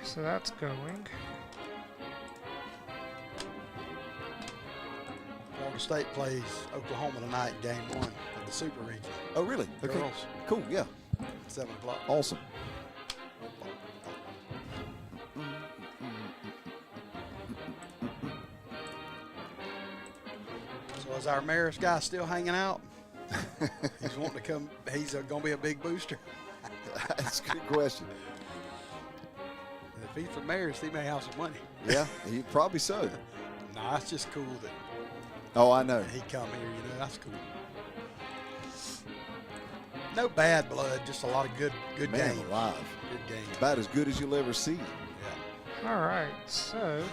So that's going. Florida State plays Oklahoma tonight in game 1 of the Super Region. Oh, really? Okay. Girls. Cool, yeah. 7 o'clock. Awesome. So is our Maris guy still hanging out? He's wanting to come. He's going to be a big booster. That's a good question. If he's from Maris, he may have some money. Yeah, he probably so. No, that's just cool that Oh, I know. he come here. You know, that's cool. No bad blood, just a lot of good Man games. alive. Good games. About as good as you'll ever see. Yeah. All right, so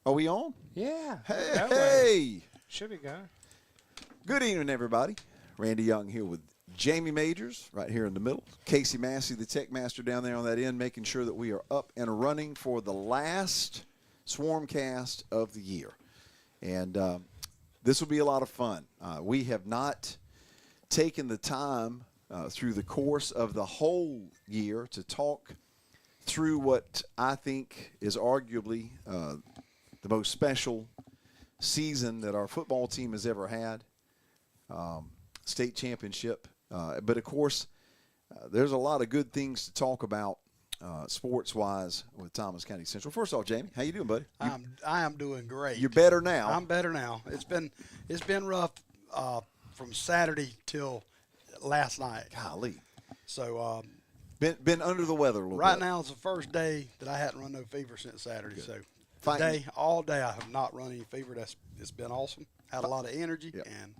Are we on? yeah. Hey, that way. hey. Should be going. Good evening, everybody. Randy Young here with Jamie Majors right here in the middle. Casey Massey, the tech master down there on that end, making sure that we are up and running for the last Swarmcast of the year. And this will be a lot of fun. We have not taken the time through the course of the whole year to talk through what I think is arguably the most special season that our football team has ever had, state championship. But, of course, there's a lot of good things to talk about sports-wise with Thomas County Central. First off, Jamie, how you doing, buddy? I am doing great. You're better now. I'm better now. It's been rough from Saturday till last night. Golly. So Been under the weather a little right bit. now is the first day that I hadn't run no fever since Saturday. Good. So Fighting. all day I have not run any fever. It's been awesome. Had a lot of energy Yep. and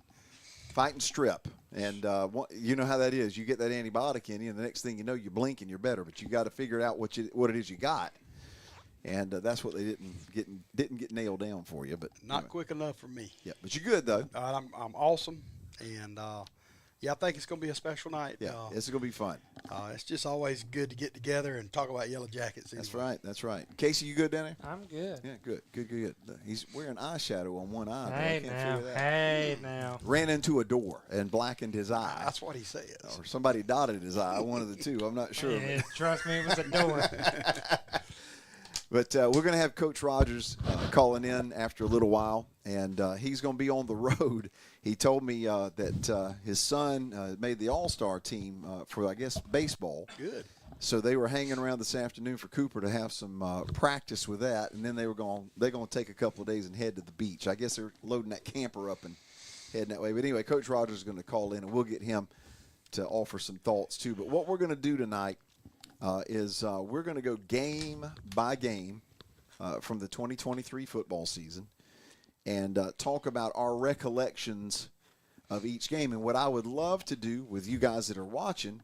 Fighting strep. And you know how that is. You get that antibiotic in you, and the next thing you know, you blink and you're better. But you got to figure out what it is you got. And that's what they didn't get nailed down for you. But not anyway. quick enough for me. Yeah, but you're good, though. I'm awesome, and yeah, I think it's going to be a special night. Yeah, it's going to be fun. It's just always good to get together and talk about Yellow Jackets. That's anyway. right. That's right. Casey, you good down there? I'm good. Yeah, good. He's wearing eyeshadow on one eye. though. I Hey can't now. figure that. Hey now. Ran into a door and blackened his eye. That's what he says. Or somebody dotted his eye, one of the two. I'm not sure. Yeah, trust me, it was a door. But we're going to have Coach Rogers calling in after a little while, and he's going to be on the road. He told me that his son made the all-star team for, I guess, baseball. Good. So they were hanging around this afternoon for Cooper to have some practice with that, and then they're going to take a couple of days and head to the beach. I guess they're loading that camper up and heading that way. But anyway, Coach Rogers is going to call in, and we'll get him to offer some thoughts too. But what we're going to do tonight is we're going to go game by game from the 2023 football season and talk about our recollections of each game. And what I would love to do with you guys that are watching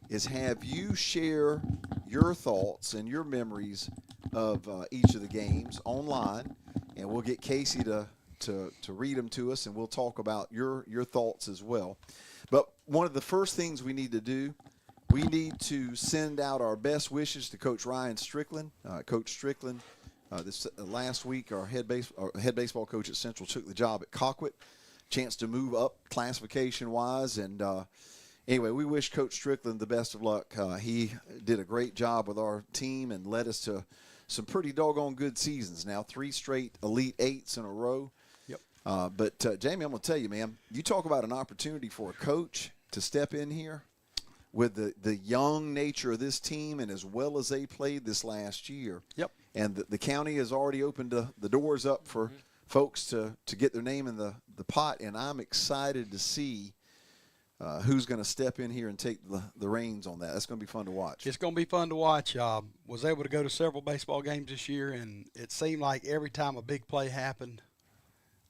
is have you share your thoughts and your memories of each of the games online, and we'll get Casey to read them to us, and we'll talk about your thoughts as well. But one of the first things we need to do, we need to send out our best wishes to Coach Ryan Strickland. Coach Strickland, this last week, our head baseball coach at Central took the job at Colquitt. Chance to move up classification-wise, and anyway, we wish Coach Strickland the best of luck. He did a great job with our team and led us to some pretty doggone good seasons now, 3 straight Elite Eights in a row. Yep. But, Jamie, I'm going to tell you, man, you talk about an opportunity for a coach to step in here with the young nature of this team and as well as they played this last year. Yep. And the county has already opened the doors up for folks to get their name in the pot, and I'm excited to see who's going to step in here and take the reins on that. That's going to be fun to watch. It's going to be fun to watch. Was able to go to several baseball games this year, and it seemed like every time a big play happened,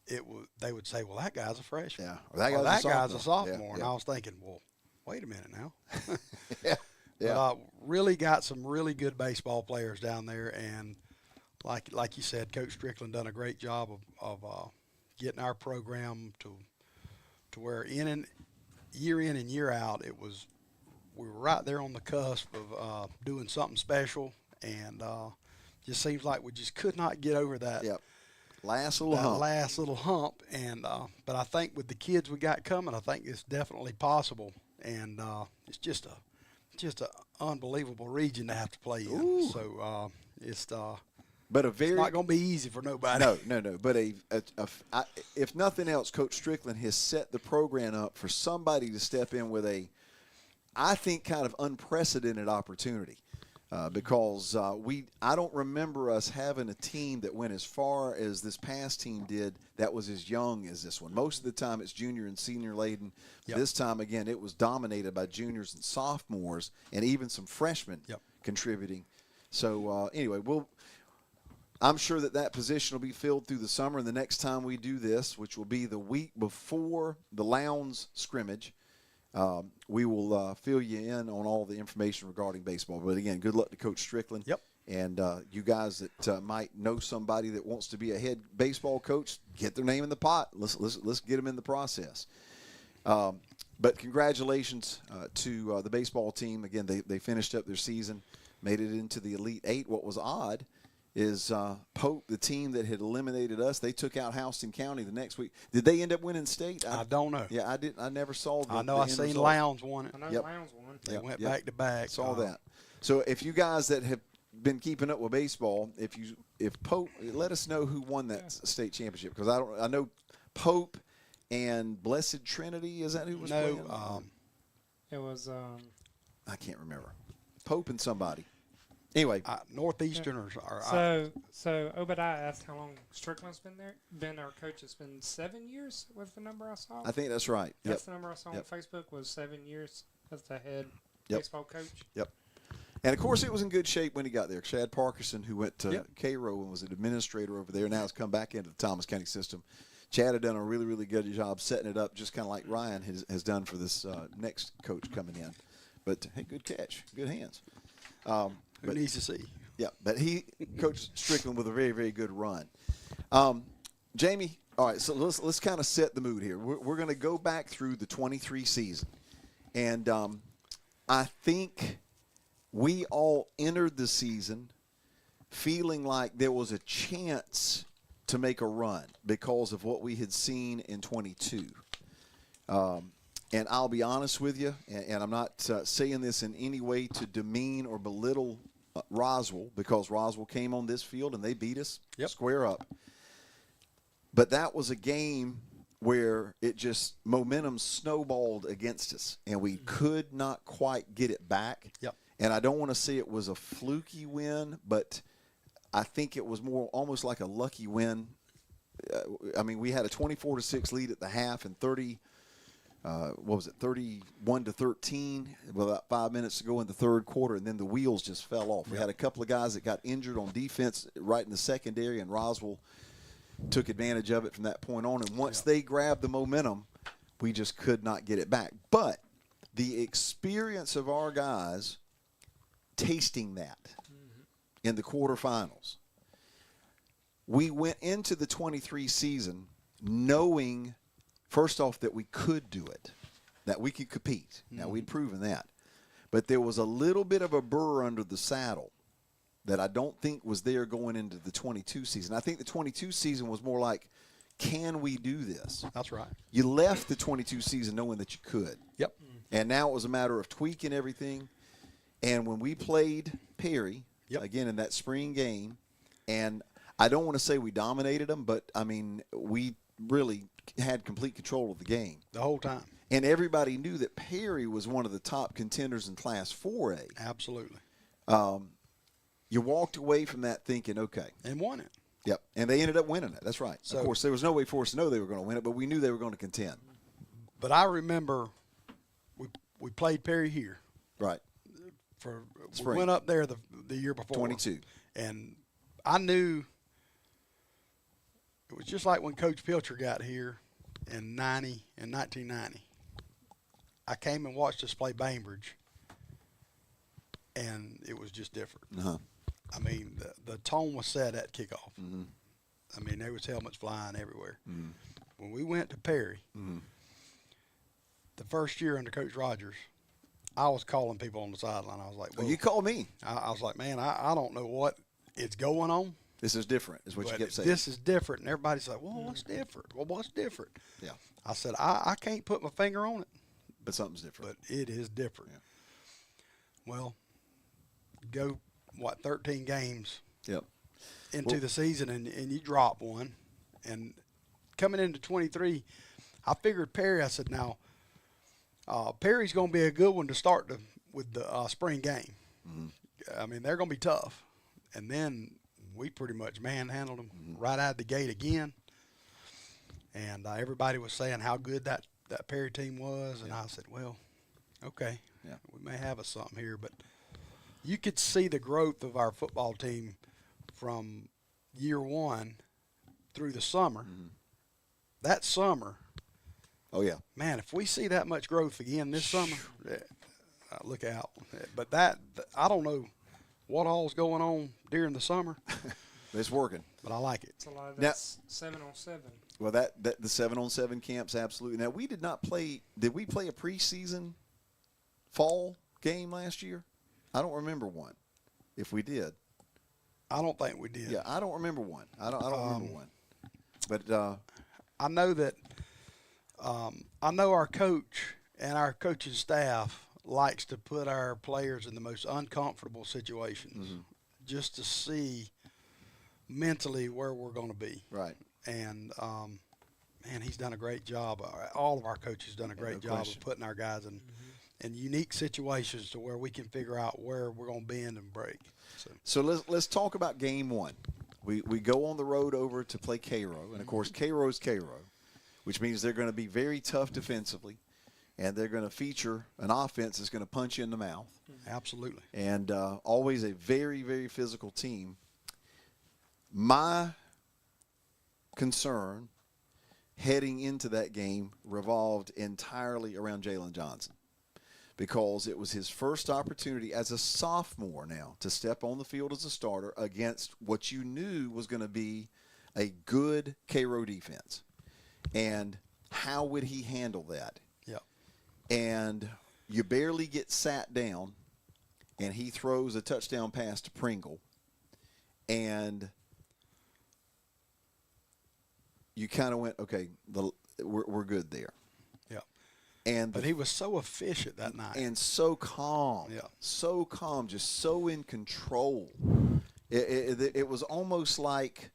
they would say, well, that guy's a freshman. Yeah. Or That that guy's a sophomore. Yeah, And yeah. I was thinking, well, wait a minute now. Yeah. Yeah. But really got some really good baseball players down there, and like you said, Coach Strickland done a great job of getting our program to where year in and year out, we were right there on the cusp of doing something special, and just seems like we just could not get over that. Yep. Last little hump, and but I think with the kids we got coming, I think it's definitely possible, and it's just a just an unbelievable region to have to play in. Ooh. So it's But a very not going to be easy for nobody. No. But if nothing else, Coach Strickland has set the program up for somebody to step in with I think, kind of unprecedented opportunity. Because I don't remember us having a team that went as far as this past team did that was as young as this one. Most of the time it's junior and senior laden. Yep. This time, again, it was dominated by juniors and sophomores and even some freshmen contributing. So, anyway, I'm sure that position will be filled through the summer. And the next time we do this, which will be the week before the Lowndes scrimmage, we will fill you in on all the information regarding baseball. But, again, good luck to Coach Strickland. Yep. And you guys that might know somebody that wants to be a head baseball coach, get their name in the pot. Let's get them in the process. But congratulations to the baseball team. Again, they finished up their season, made it into the Elite Eight. What was odd is Pope, the team that had eliminated us, they took out Houston County the next week. Did they end up winning state? I don't know. Yeah, I didn't. I never saw the I know the I end seen result. Lowndes won it. I know Yep. Lowndes won. They went Yep. back to back. Saw that. So if you guys that have been keeping up with baseball, if Pope, let us know who won that state championship, because I know Pope and Blessed Trinity, is that who was playing? It was I can't remember. Pope and somebody. Anyway, Northeasterners are. so Obadiah asked how long Strickland's been there. Been our coach. It's been 7 years. Was the number I saw? I think that's right. That's the number I saw on Facebook. Was 7 years as the head baseball coach. Yep. And, of course, it was in good shape when he got there. Chad Parkinson, who went to Cairo and was an administrator over there, now has come back into the Thomas County system. Chad had done a really, really good job setting it up, just kind of like Ryan has done for this next coach coming in. But, hey, good catch. Good hands. Who needs to see? Yeah, but Coach Strickland with a very, very good run. Jamie, all right, so let's kind of set the mood here. We're going to go back through the 23 season. And I think we all entered the season feeling like there was a chance to make a run because of what we had seen in 22. And I'll be honest with you, and I'm not saying this in any way to demean or belittle Roswell, because Roswell came on this field and they beat us square up. But that was a game where momentum snowballed against us, and we could not quite get it back. Yep. And I don't want to say it was a fluky win, but I think it was more almost like a lucky win. I mean, we had a 24-6 lead at the half and 31-13 with about 5 minutes to go in the third quarter, and then the wheels just fell off. We had a couple of guys that got injured on defense right in the secondary, and Roswell took advantage of it from that point on. And once they grabbed the momentum, we just could not get it back. But the experience of our guys tasting that in the quarterfinals, we went into the 23 season knowing, first off, that we could do it, that we could compete. Now, we'd proven that. But there was a little bit of a burr under the saddle that I don't think was there going into the 22 season. I think the 22 season was more like, can we do this? That's right. You left the 22 season knowing that you could. Yep. And now it was a matter of tweaking everything. And when we played Perry, again, in that spring game, and I don't want to say we dominated them, but, I mean, we really had complete control of the game. The whole time. And everybody knew that Perry was one of the top contenders in Class 4A. Absolutely. You walked away from that thinking, okay. And won it. Yep. And they ended up winning it. That's right. So, of course, there was no way for us to know they were going to win it, but we knew they were going to contend. But I remember we played Perry here. Right. We went up there the year before. 22. And I knew it was just like when Coach Pilcher got here in 1990. I came and watched us play Bainbridge, and it was just different. Uh-huh. I mean, the tone was set at kickoff. Mm-hmm. I mean, there was helmets flying everywhere. Mm-hmm. When we went to Perry, the first year under Coach Rogers, I was calling people on the sideline. I was like, well, you called me. I was like, man, I don't know what is going on. This is different, is what you kept saying. This is different. And everybody's like, well, what's different? Well, what's different? Yeah. I said, I can't put my finger on it. But something's different. But it is different. Yeah. well, go, 13 games Yep. into the season and you drop one. And coming into 23, I figured Perry, I said, now, Perry's going to be a good one to start with the spring game. Mm-hmm. I mean, they're going to be tough. And then we pretty much manhandled them right out of the gate again. And everybody was saying how good that Perry team was. And I said, well, okay, we may have something here. But you could see the growth of our football team from year one through the summer. Mm-hmm. That summer, oh, yeah. Man, if we see that much growth again this summer, look out. But I don't know what all's going on during the summer. It's working. But I like it. It's a lot of that's 7-on-7. Well, the 7-on-7 camps, absolutely. Now, we did not play – did we play a preseason fall game last year? I don't remember one, if we did. I don't think we did. Yeah, I don't remember one. I don't remember one. But I know that I know our coach and our coaching staff likes to put our players in the most uncomfortable situations just to see mentally where we're going to be. Right. And, man, he's done a great job. All of our coaches done a great job of putting our guys in unique situations to where we can figure out where we're going to bend and break. So let's talk about game one. We go on the road over to play Cairo, and, of course, Cairo's Cairo, which means they're going to be very tough defensively, and they're going to feature an offense that's going to punch you in the mouth. Absolutely. And always a very, very physical team. My concern heading into that game revolved entirely around Jalen Johnson, because it was his first opportunity as a sophomore now to step on the field as a starter against what you knew was going to be a good Cairo defense. And how would he handle that? Yeah. And you barely get sat down, and he throws a touchdown pass to Pringle, and you kind of went, okay, we're good there. Yeah. But he was so efficient that night. And so calm. Yeah. So calm, just so in control. It was almost like,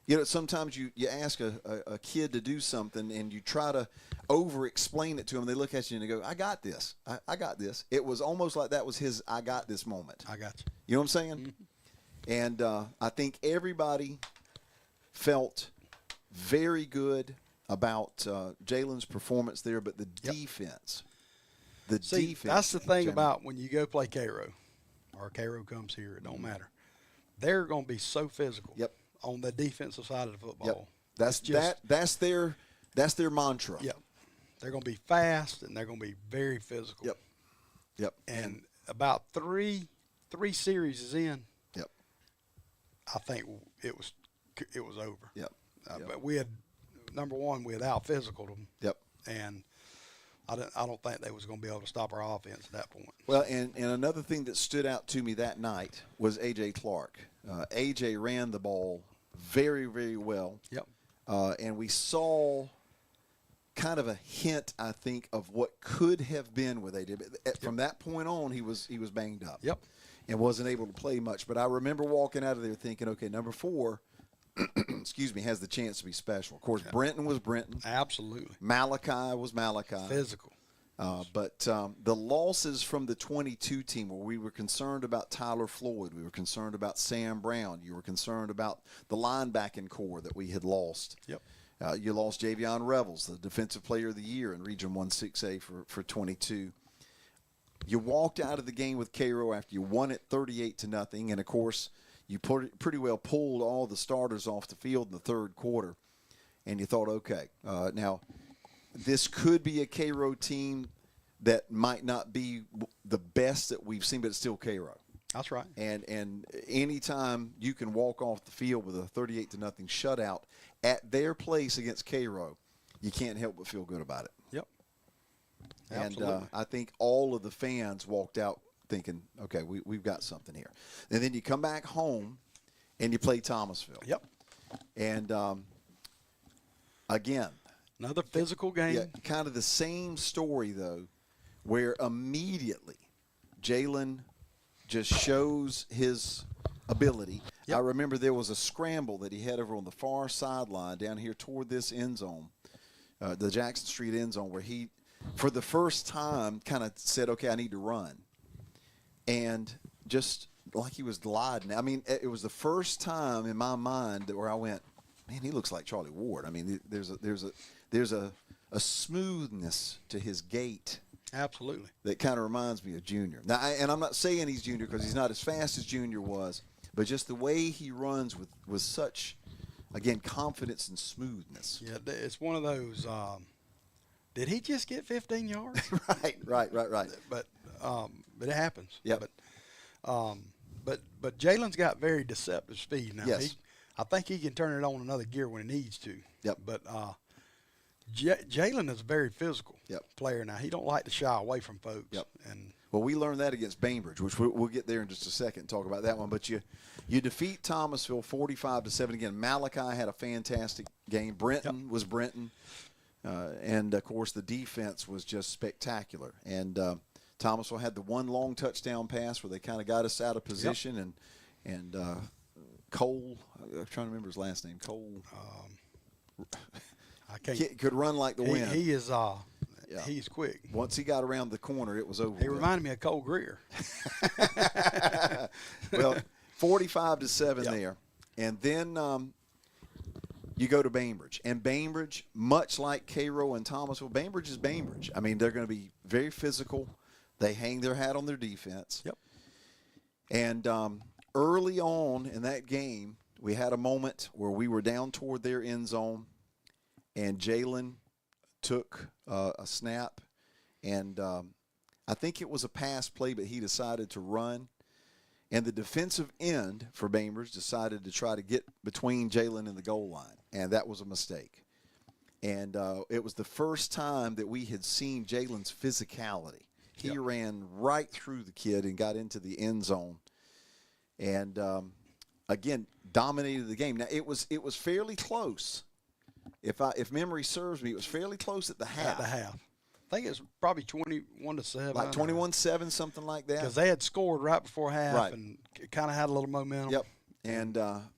you know, sometimes you ask a kid to do something and you try to over-explain it to them. They look at you and they go, I got this. I got this. It was almost like that was his I got this moment. I got you. You know what I'm saying? Mm-hmm. And I think everybody felt very good about Jalen's performance there, but the defense. The defense. That's the thing about when you go play Cairo, or Cairo comes here, it don't matter. They're going to be so physical. Yep. On the defensive side of the football. Yep. That's their mantra. Yep. They're going to be fast and they're going to be very physical. Yep. Yep. And about three series in. Yep. I think it was over. Yep. But we had, number one, we had out-physicaled them. Yep. And I don't think they was going to be able to stop our offense at that point. Well, and another thing that stood out to me that night was A.J. Clark. A.J. ran the ball very, very well. Yep. And we saw kind of a hint, I think, of what could have been with A.J. But from that point on, he was banged up. Yep. And wasn't able to play much. But I remember walking out of there thinking, okay, number 4 – excuse me, has the chance to be special. Of course, Brenton was Brenton. Absolutely. Malachi was Malachi. Physical. But the losses from the 22 team, where we were concerned about Tyler Floyd, we were concerned about Sam Brown, you were concerned about the linebacking core that we had lost. Yep. You lost Javion Revels, the Defensive Player of the Year in Region 1-6A for 22. You walked out of the game with Cairo after you won it 38-0, and of course, you pretty well pulled all the starters off the field in the third quarter, and you thought, okay, now this could be a Cairo team that might not be the best that we've seen, but it's still Cairo. That's right. And anytime you can walk off the field with a 38-0 shutout at their place against Cairo, you can't help but feel good about it. Yep. And I think all of the fans walked out thinking, okay, we've got something here. And then you come back home and you play Thomasville. Yep. And, again. Another physical game. Yeah, kind of the same story, though, where immediately Jalen just shows his ability. Yep. I remember there was a scramble that he had over on the far sideline down here toward this end zone, the Jackson Street end zone, where he, for the first time, kind of said, okay, I need to run. And just like he was gliding. I mean, it was the first time in my mind where I went, man, he looks like Charlie Ward. I mean, there's a smoothness to his gait. Absolutely. That kind of reminds me of Junior. Now, and I'm not saying he's Junior because he's not as fast as Junior was, but just the way he runs with such, again, confidence and smoothness. Yeah, it's one of those. Did he just get 15 yards? Right. But it happens. Yeah. But Jalen's got very deceptive speed now. Yes. I think he can turn it on another gear when he needs to. Yep. But Jalen is a very physical player now. He don't like to shy away from folks. Yep. And well, we learned that against Bainbridge, which we'll get there in just a second and talk about that one. But you defeat Thomasville 45-7. Again, Malachi had a fantastic game. Brenton was Brenton. And, of course, the defense was just spectacular. And Thomasville had the one long touchdown pass where they kind of got us out of position. And Cole, I'm trying to remember his last name, Cole. I can't. Could run like the wind. He is he's quick. Once he got around the corner, it was over. He reminded me of Cole Greer. Well, 45-7 there. And then you go to Bainbridge. And Bainbridge, much like Cairo and Thomasville, Bainbridge is Bainbridge. I mean, they're going to be very physical. They hang their hat on their defense. Yep. And early on in that game, we had a moment where we were down toward their end zone, and Jalen took a snap, and I think it was a pass play, but he decided to run. And the defensive end for Bainbridge decided to try to get between Jalen and the goal line, and that was a mistake. And it was the first time that we had seen Jalen's physicality. He ran right through the kid and got into the end zone, and again dominated the game. Now it was fairly close. If memory serves me, it was fairly close at the half. At the half. I think it's probably 21-7. Like 21-7, something like that. Because they had scored right before half and kind of had a little momentum. Yep. And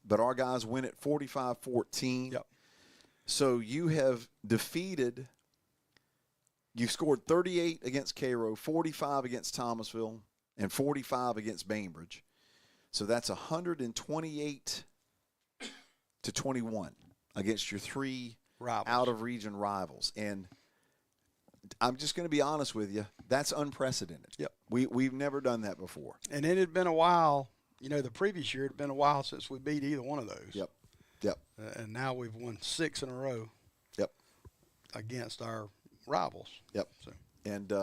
but our guys win it 45-14. Yep. So you have defeated. You scored 38 against Cairo, 45 against Thomasville, and 45 against Bainbridge. So that's 128-21 against your three out-of-region rivals. And I'm just going to be honest with you, that's unprecedented. Yep. We've never done that before. And it had been a while, the previous year it had been a while since we beat either one of those. Yep. And now we've won 6 in a row. Yep. Against our rivals. Yep. So. And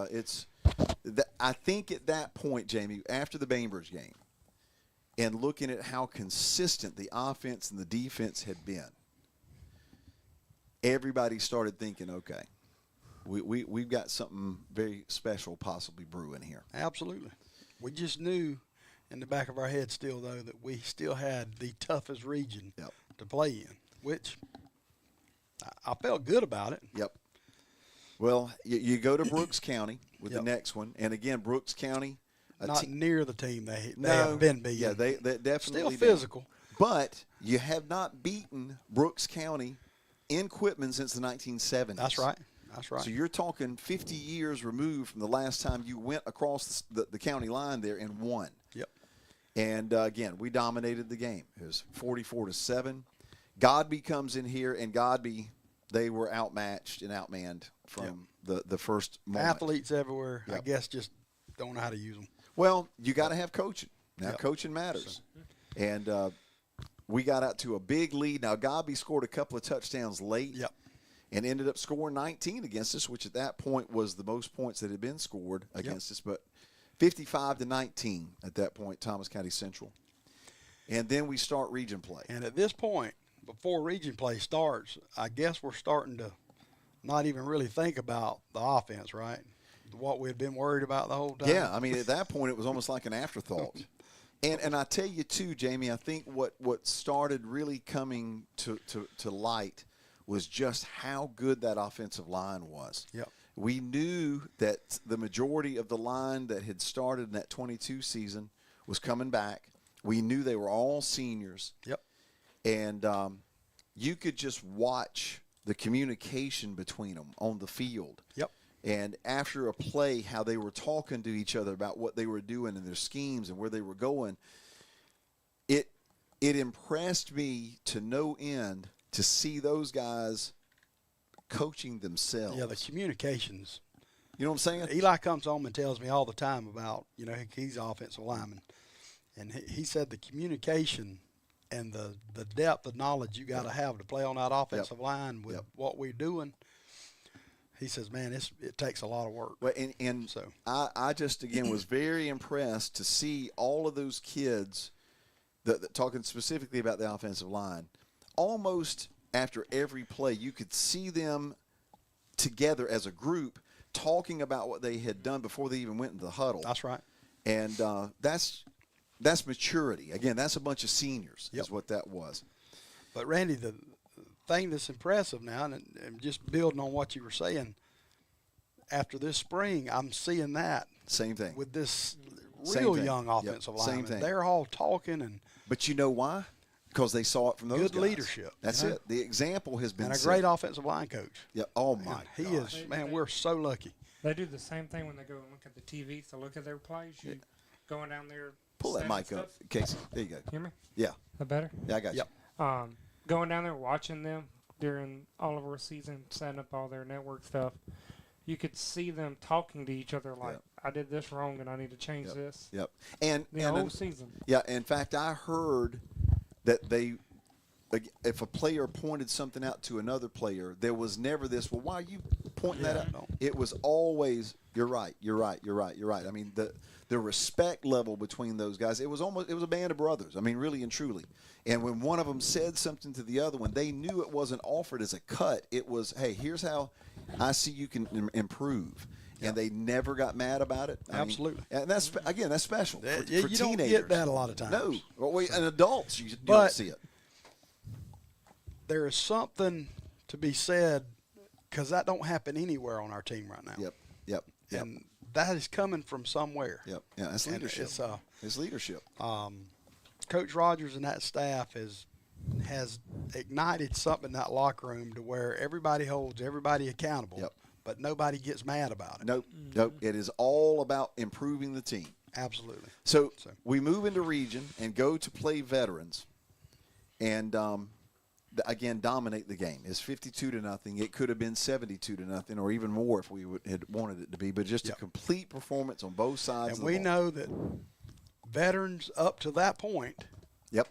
I think at that point, Jamie, after the Bainbridge game, and looking at how consistent the offense and the defense had been, everybody started thinking, okay, we've got something very special possibly brewing here. Absolutely. We just knew in the back of our head still, though, that we still had the toughest region to play in, which I felt good about it. Yep. Well, you go to Brooks County with the next one. And, again, Brooks County. Not near the team they have been beaten. Yeah, they definitely still physical. But you have not beaten Brooks County in Quitman since the 1970s. That's right. So you're talking 50 years removed from the last time you went across the county line there and won. Yep. And, again, we dominated the game. It was 44-7. Godby comes in here, and Godby, they were outmatched and outmanned from the first moment. Athletes everywhere, I guess, just don't know how to use them. Well, you got to have coaching. Now, coaching matters. And we got out to a big lead. Now, Godby scored a couple of touchdowns late. Yep. And ended up scoring 19 against us, which at that point was the most points that had been scored against us. But 55-19 at that point, Thomas County Central. And then we start region play. And at this point, before region play starts, I guess we're starting to not even really think about the offense, right? What we had been worried about the whole time. Yeah, I mean, at that point, it was almost like an afterthought. And I tell you, too, Jamie, I think what started really coming to light was just how good that offensive line was. Yep. We knew that the majority of the line that had started in that 22 season was coming back. We knew they were all seniors. Yep. And you could just watch the communication between them on the field. Yep. And after a play, how they were talking to each other about what they were doing and their schemes and where they were going. It impressed me to no end to see those guys coaching themselves. Yeah, the communications. You know what I'm saying? Eli comes home and tells me all the time about, he's an offensive lineman. And he said the communication and the depth of knowledge you got to have to play on that offensive line with what we're doing. He says, man, it takes a lot of work. Well, and so I just, again, was very impressed to see all of those kids, talking specifically about the offensive line, almost after every play, you could see them together as a group talking about what they had done before they even went into the huddle. That's right. And that's maturity. Again, that's a bunch of seniors is what that was. But, Randy, the thing that's impressive now, and just building on what you were saying, after this spring, I'm seeing that. Same thing. With this real young offensive lineman. Same thing. They're all talking. But you know why? Because they saw it from those good guys. Leadership. That's it. The example has been and a set. great offensive line coach. Yeah. Oh, my He gosh. is. Man, we're so lucky. They do the same thing when they go and look at the TV to look at their plays. You going down there. Pull that mic up, Casey. There you go. Hear me? Yeah. That better? Yeah, I got you. Going down there watching them during all of our season, setting up all their network stuff, you could see them talking to each other like, I did this wrong and I need to change this. Yep. And The whole season. Yeah. In fact, I heard that if a player pointed something out to another player, there was never this, well, why are you pointing that out? No. It was always, you're right. I mean, the respect level between those guys, it was a band of brothers. I mean, really and truly. And when one of them said something to the other one, they knew it wasn't offered as a cut. It was, hey, here's how I see you can improve. And they never got mad about it. Absolutely. And that's special for you teenagers. don't get that a lot of times. No. Well, and adults, you don't see it. There is something to be said because that don't happen anywhere on our team right now. Yep. And that is coming from somewhere. Yep. Yeah, that's leadership. It's leadership. Coach Rogers and that staff has ignited something in that locker room to where everybody holds everybody accountable. Yep. But nobody gets mad about it. Nope. It is all about improving the team. Absolutely. So we move into region and go to play veterans, and again dominate the game. It's 52-0. It could have been 72-0, or even more if we had wanted it to be. But just a complete performance on both sides. And we know that veterans up to that point. Yep.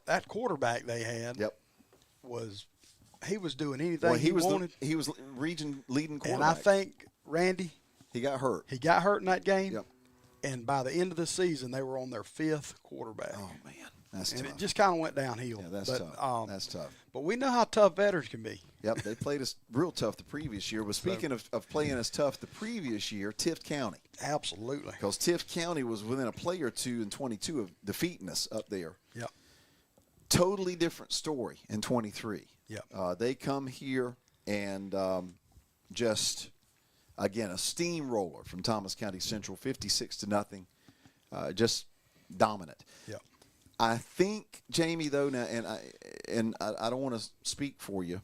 That quarterback they had. Yep. He was doing anything he wanted. He was region leading quarterback. And I think, Randy, he got hurt. He got hurt in that game. Yep. And by the end of the season, they were on their 5th quarterback. Oh, man. That's tough. And it just kind of went downhill. Yeah, that's tough. That's tough. But we know how tough veterans can be. Yep, they played us real tough the previous year. But speaking of playing us tough the previous year, Tift County. Absolutely. Because Tift County was within a play or two in 22 of defeating us up there. Yep. Totally different story in 23. Yep. They come here and just, again, a steamroller from Thomas County Central, 56-0, just dominant. Yep. I think, Jamie, though, now, and I don't want to speak for you,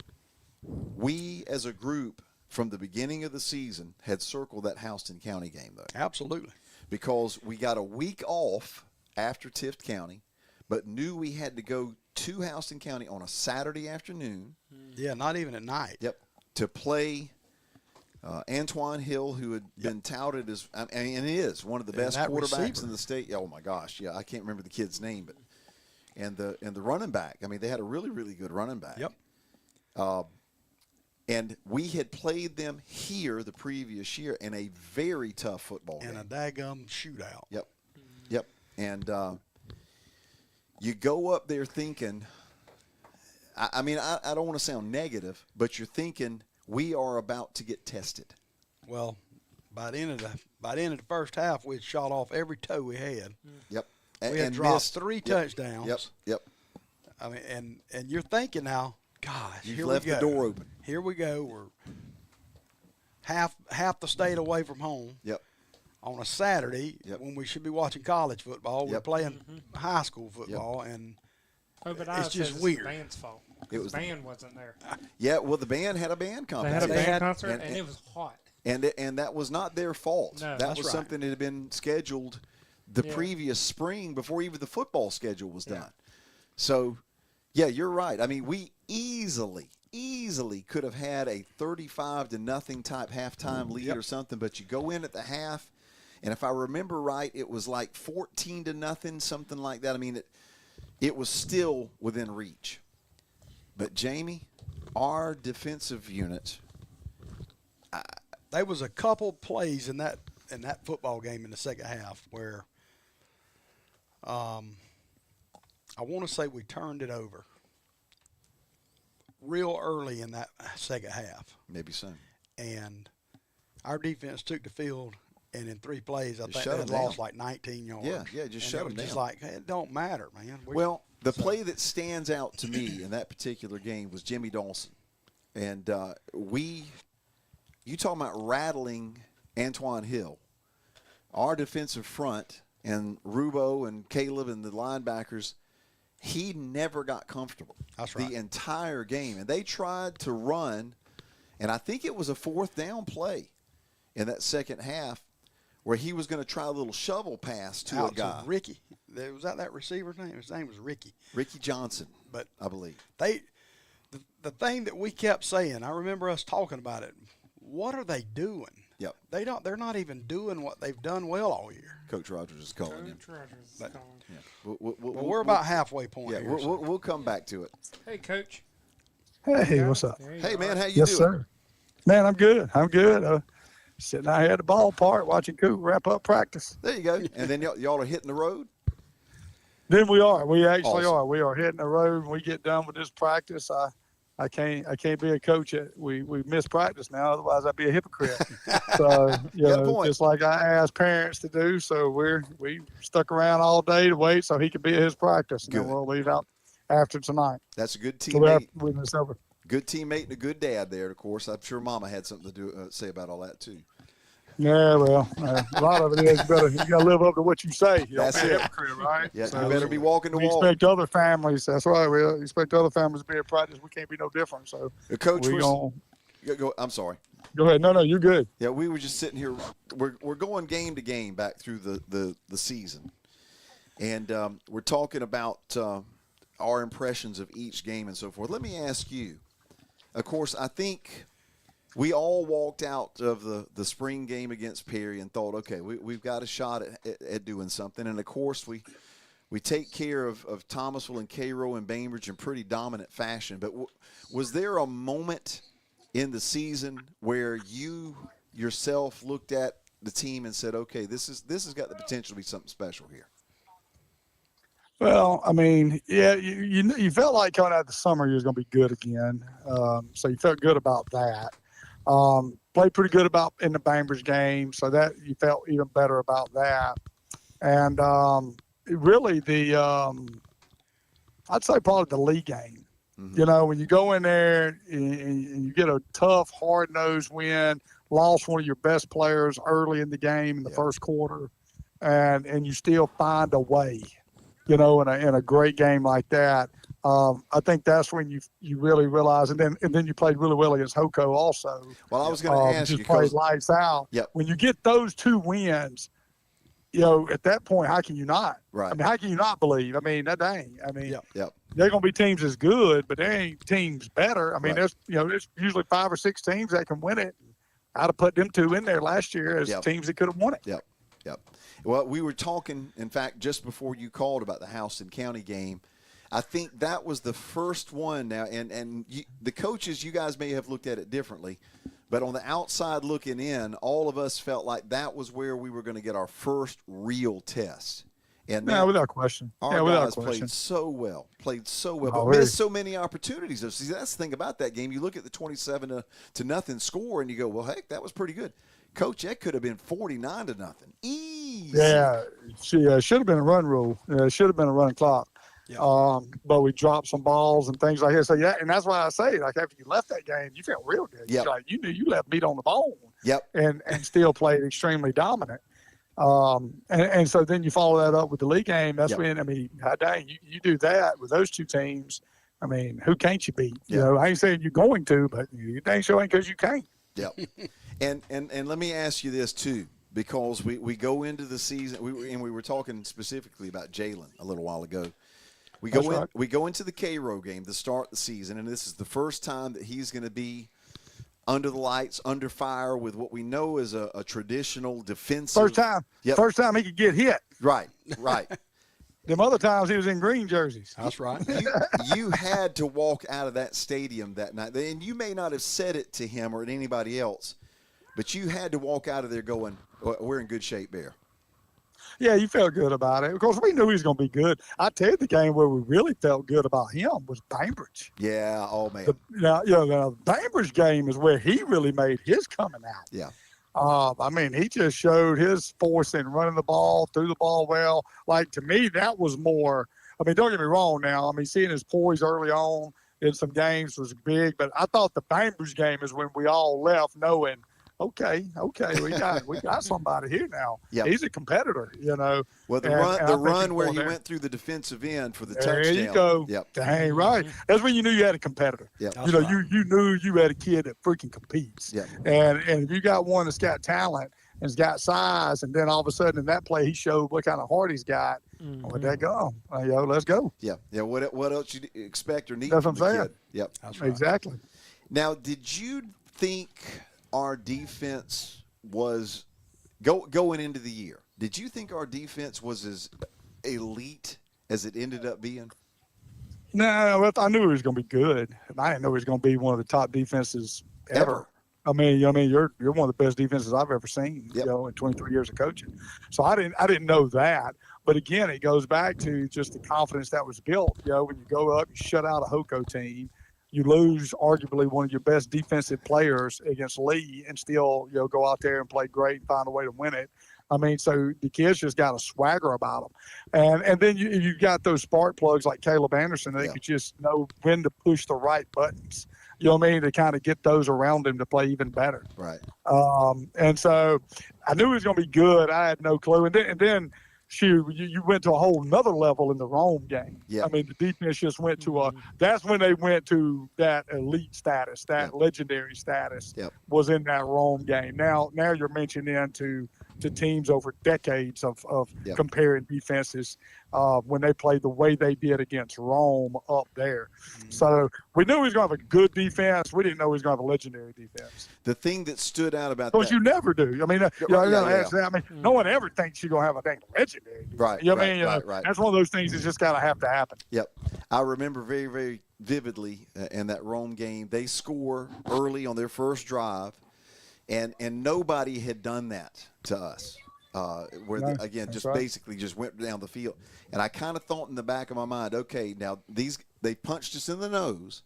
we as a group from the beginning of the season had circled that Houston County game, though. Absolutely. Because we got a week off after Tift County, but knew we had to go to Houston County on a Saturday afternoon. Yeah, not even at night. Yep. To play Antoine Hill, who had been touted as, and is one of the best quarterbacks in the state. Oh my gosh, yeah, I can't remember the kid's name, but and the running back. I mean, they had a really, really good running back. Yep. And we had played them here the previous year in a very tough football game. And a daggum shootout. Yep. Yep. And you go up there thinking, I mean, I don't want to sound negative, but you're thinking we are about to get tested. Well, by the end of the first half, we had shot off every toe we had. Yep. We had dropped 3 touchdowns. Yep. I mean, and you're thinking now, gosh, You've here left we go. the door open. Here we go. half the state away from home. Yep. On a Saturday Yep. when we should be watching college football, we're Yep. playing high school football, and but it's just the weird. band's fault. It was the band wasn't there. Yeah, well, the band had a band They competition. had a band had- concert, and it was hot. And that was not their fault. No. That That's was right. something that had been scheduled the Yeah. previous spring before even the football schedule was Yeah. done. So, yeah, you're right. I mean, we easily could have had a 35-0 type halftime lead Yep. or something, but you go in at the half, and if I remember right, it was like 14-0, something like that. I mean, it was still within reach. But Jamie, our defensive unit, there was a couple plays in that football game in the second half where I want to say we turned it over real early in that second half, maybe so. and our defense took the field, and in 3 plays, I think shut they had 'em down. lost like 19 yards. Yeah, just and shut it was 'em just down. like, hey, it don't matter, man. Well, the play that stands out to me in that particular game was Jimmy Dawson. And you talking about rattling Antoine Hill. Our defensive front and Rubo and Caleb and the linebackers, he never got comfortable. That's right. The entire game. And they tried to run, and I think it was a 4th down play in that second half where he was going to try a little shovel pass to out a guy. to Ricky. Was that receiver's name? His name was Ricky. Ricky Johnson, But I believe. the thing that we kept saying, I remember us talking about it. What are they doing? Yep. They're not even doing what they've done well all year. Coach Rogers is calling him. Coach Rogers is But- calling. Yeah. Well, we're about halfway point Yeah, here. so- we'll come back to it. Hey, Coach. Hey, Yeah, what's up? there you Hey, are. man, how you Yes, doing? sir. Man, I'm good. Sitting out here at the ballpark watching Coop wrap up practice. There you go. And then y'all are hitting the road? Then we are. We actually Awesome. are. We are hitting the road. When we get done with this practice, I can't be a coach. We miss practice now. Otherwise, I'd be a hypocrite. So Got a point. just like I asked parents to do. So we stuck around all day to wait so he could be at his practice, and then Good. we'll leave out after tonight. That's a good So we're teammate. when it's over. Good teammate and a good dad there, of course. I'm sure Mama had something to say about all that, too. Yeah, well, a lot of it is you got to live up to what you say. You That's don't be it. a hypocrite, right? Yeah, So you better be walking the we walk. expect other families. That's right. We expect other families to be at practice. We can't be no different. So Coach, we gonna I'm sorry. go ahead. No, you're good. Yeah, we were just sitting here. We're going game to game back through the season. And we're talking about our impressions of each game and so forth. Let me ask you. Of course, I think we all walked out of the spring game against Perry and thought, okay, we've got a shot at doing something. And, of course, we take care of Thomasville and Cairo and Bainbridge in pretty dominant fashion. But was there a moment in the season where you yourself looked at the team and said, okay, this has got the potential to be something special here? Well, I mean, yeah, you felt like coming out of the summer you was going to be good again. So you felt good about that. Played pretty good in the Bainbridge game, so that you felt even better about that. And really I'd say probably the league game. Mm-hmm. You know, when you go in there and you get a tough, hard-nosed win, lost one of your best players early in the game in the first quarter, and you still find a way. You know, in a great game like that, I think that's when you really realize, and then you played really well against Hoko also. Well, I was going to ask you just played because lights out. Yep. When you get those 2 wins, you know, at that point, how can you not? Right. I mean, how can you not believe? I mean, that dang. I mean, Yep. they're going to be teams as good, but they ain't teams better. I mean, Right. there's usually 5 or 6 teams that can win it. I'd have put them 2 in there last year as Yep. teams that could have won it. Yep. Well, we were talking, in fact, just before you called about the Houston County game. I think that was the first one now, and the coaches, you guys may have looked at it differently, but on the outside looking in, all of us felt like that was where we were going to get our first real test. And Yeah, without question. our without guys question. played so well, Oh, but really? missed so many opportunities. See, that's the thing about that game. You look at the 27-0 score, and you go, well, heck, that was pretty good. Coach, that could have been 49-0. Easy. Yeah, should have been a run rule. Should have been a running clock. Yeah. But we dropped some balls and things like that. So yeah, and that's why I say, like after you left that game, you felt real good. Yep. Like you knew you left meat on the bone. Yep. and still played extremely dominant. And so then you follow that up with the league game. That's when, I mean, God dang, you do that with those two teams. I mean, who can't you beat? You know, I ain't saying you're going to, but you dang sure ain't because you can't. Yep. And let me ask you this too, because we go into the season, we were talking specifically about Jalen a little while ago. We go into the Cairo game to start the season, and this is the first time that he's going to be under the lights, under fire, with what we know is a traditional defensive. First time. Yep. First time he could get hit. Right. Them other times he was in green jerseys. That's right. You had to walk out of that stadium that night, and you may not have said it to him or to anybody else, but you had to walk out of there going, we're in good shape, Bear. Yeah, you felt good about it. Of course, we knew he was going to be good. I tell you, the game where we really felt good about him was Bainbridge. Yeah, oh, man. The Bainbridge game is where he really made his coming out. Yeah. I mean, he just showed his force in running the ball, threw the ball well. Like, to me, that was more – I mean, don't get me wrong now. I mean, seeing his poise early on in some games was big, but I thought the Bainbridge game is when we all left knowing – Okay, we got somebody here now. Yep. He's a competitor, you know. Well, the run where he went through the defensive end for the touchdown. There you go. Yep. Dang right. That's when you knew you had a competitor. Yep. You know, you knew you had a kid that freaking competes. Yep. And if you got one that's got talent and has got size, and then all of a sudden in that play he showed what kind of heart he's got. Where'd that go? Let's go. Yeah. What else you expect or need? That's what I'm saying. Kid. Yep. That's right. Exactly. Now, did you think our defense was going into the year? Did you think our defense was as elite as it ended up being? No, I knew it was going to be good. I didn't know it was going to be one of the top defenses ever. I mean, you're one of the best defenses I've ever seen. Yep. In 23 years of coaching. So I didn't know that. But again, it goes back to just the confidence that was built. When you go up, you shut out a Hoco team. You lose arguably one of your best defensive players against Lee and still, go out there and play great and find a way to win it. I mean, so the kids just got a swagger about them. And then you got those spark plugs like Caleb Anderson. They could just know when to push the right buttons, you know what I mean, to kind of get those around him to play even better. Right. And so I knew it was going to be good. I had no clue. And then you went to a whole nother level in the Rome game. Yeah. I mean, the defense just went to that's when they went to that elite status, that legendary status was in that Rome game. Now you're mentioning into teams over decades of comparing defenses when they played the way they did against Rome up there. So we knew he was going to have a good defense. We didn't know he was going to have a legendary defense. The thing that stood out about because you never do. I mean, no one ever thinks you're going to have a dang legendary defense. Right. You know what I mean? Right. That's one of those things that's just got to have to happen. Yep. I remember very, very vividly in that Rome game, they score early on their first drive, and nobody had done that to us. Basically just went down the field. And I kind of thought in the back of my mind, okay, now they punched us in the nose.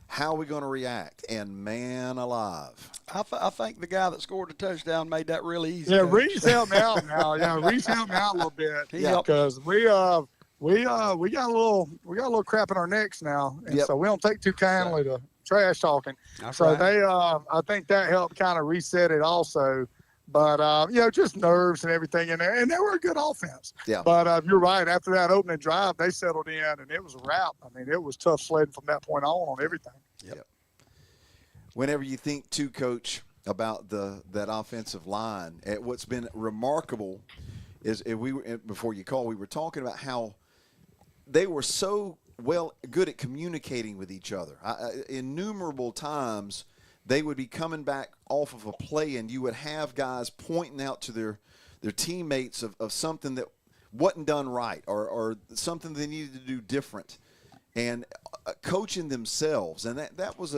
How are we going to react? And man alive. I think the guy that scored the touchdown made that really easy. Yeah, Reese helped me out now. Yeah, Reese helped me out a little bit. Because we got a little crap in our necks now, and so we don't take too kindly to trash talking. That's so right. I think that helped kind of reset it also. But, just nerves and everything in there. And they were a good offense. Yeah. But you're right. After that opening drive, they settled in, and it was a wrap. I mean, it was tough sledding from that point on everything. Yep. Whenever you think, too, Coach, about that offensive line, what's been remarkable is before you call, we were talking about how they were so good at communicating with each other. Innumerable times – they would be coming back off of a play, and you would have guys pointing out to their teammates of something that wasn't done right or something they needed to do different, and coaching themselves. And that was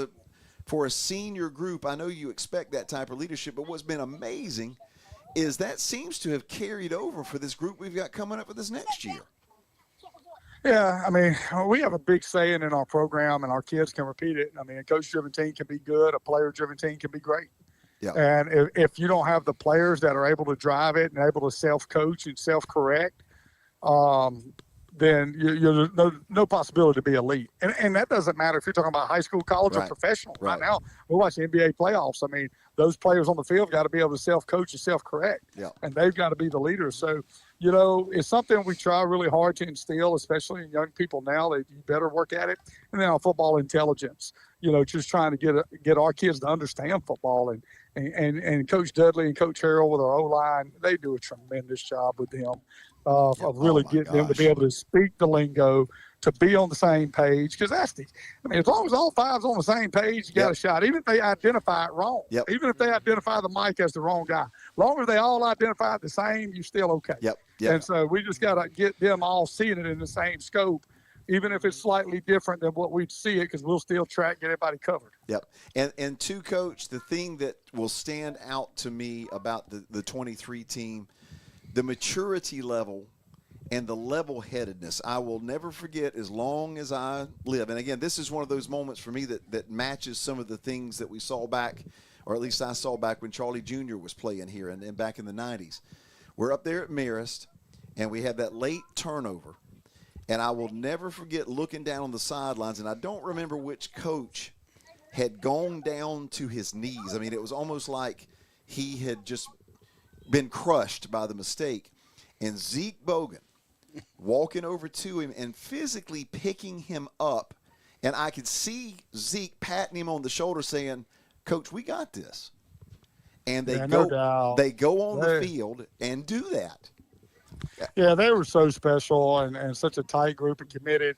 for a senior group, I know you expect that type of leadership, but what's been amazing is that seems to have carried over for this group we've got coming up for this next year. Yeah, I mean, we have a big saying in our program, and our kids can repeat it. I mean, a coach-driven team can be good. A player-driven team can be great. Yeah. And if you don't have the players that are able to drive it and able to self-coach and self-correct, then you're no possibility to be elite. And that doesn't matter if you're talking about high school, college, or professional. Right now, we're watching NBA playoffs. I mean, those players on the field got to be able to self-coach and self-correct, and they've got to be the leaders. So, it's something we try really hard to instill, especially in young people now. That you better work at it. And then on football intelligence, just trying to get our kids to understand football. And Coach Dudley and Coach Harrell with our O-line, they do a tremendous job with them. Of really getting them to be able to speak the lingo, to be on the same page. Because as long as all five's on the same page, you got a shot. Even if they identify it wrong. Even if they identify the mic as the wrong guy. As long as they all identify it the same, you're still okay. And so we just got to get them all seeing it in the same scope, even if it's slightly different than what we'd see it, because we'll still get everybody covered. And to Coach, the thing that will stand out to me about the 23 team, the maturity level and the level-headedness, I will never forget as long as I live. And, again, this is one of those moments for me that matches some of the things that we saw back, or at least I saw back when Charlie Jr. was playing here and back in the 90s. We're up there at Marist, and we have that late turnover. And I will never forget looking down on the sidelines, and I don't remember which coach had gone down to his knees. I mean, it was almost like he had just been crushed by the mistake. And Zeke Bogan walking over to him and physically picking him up. And I could see Zeke patting him on the shoulder saying, Coach, we got this. And they go on the field and do that. Yeah, they were so special and such a tight group and committed.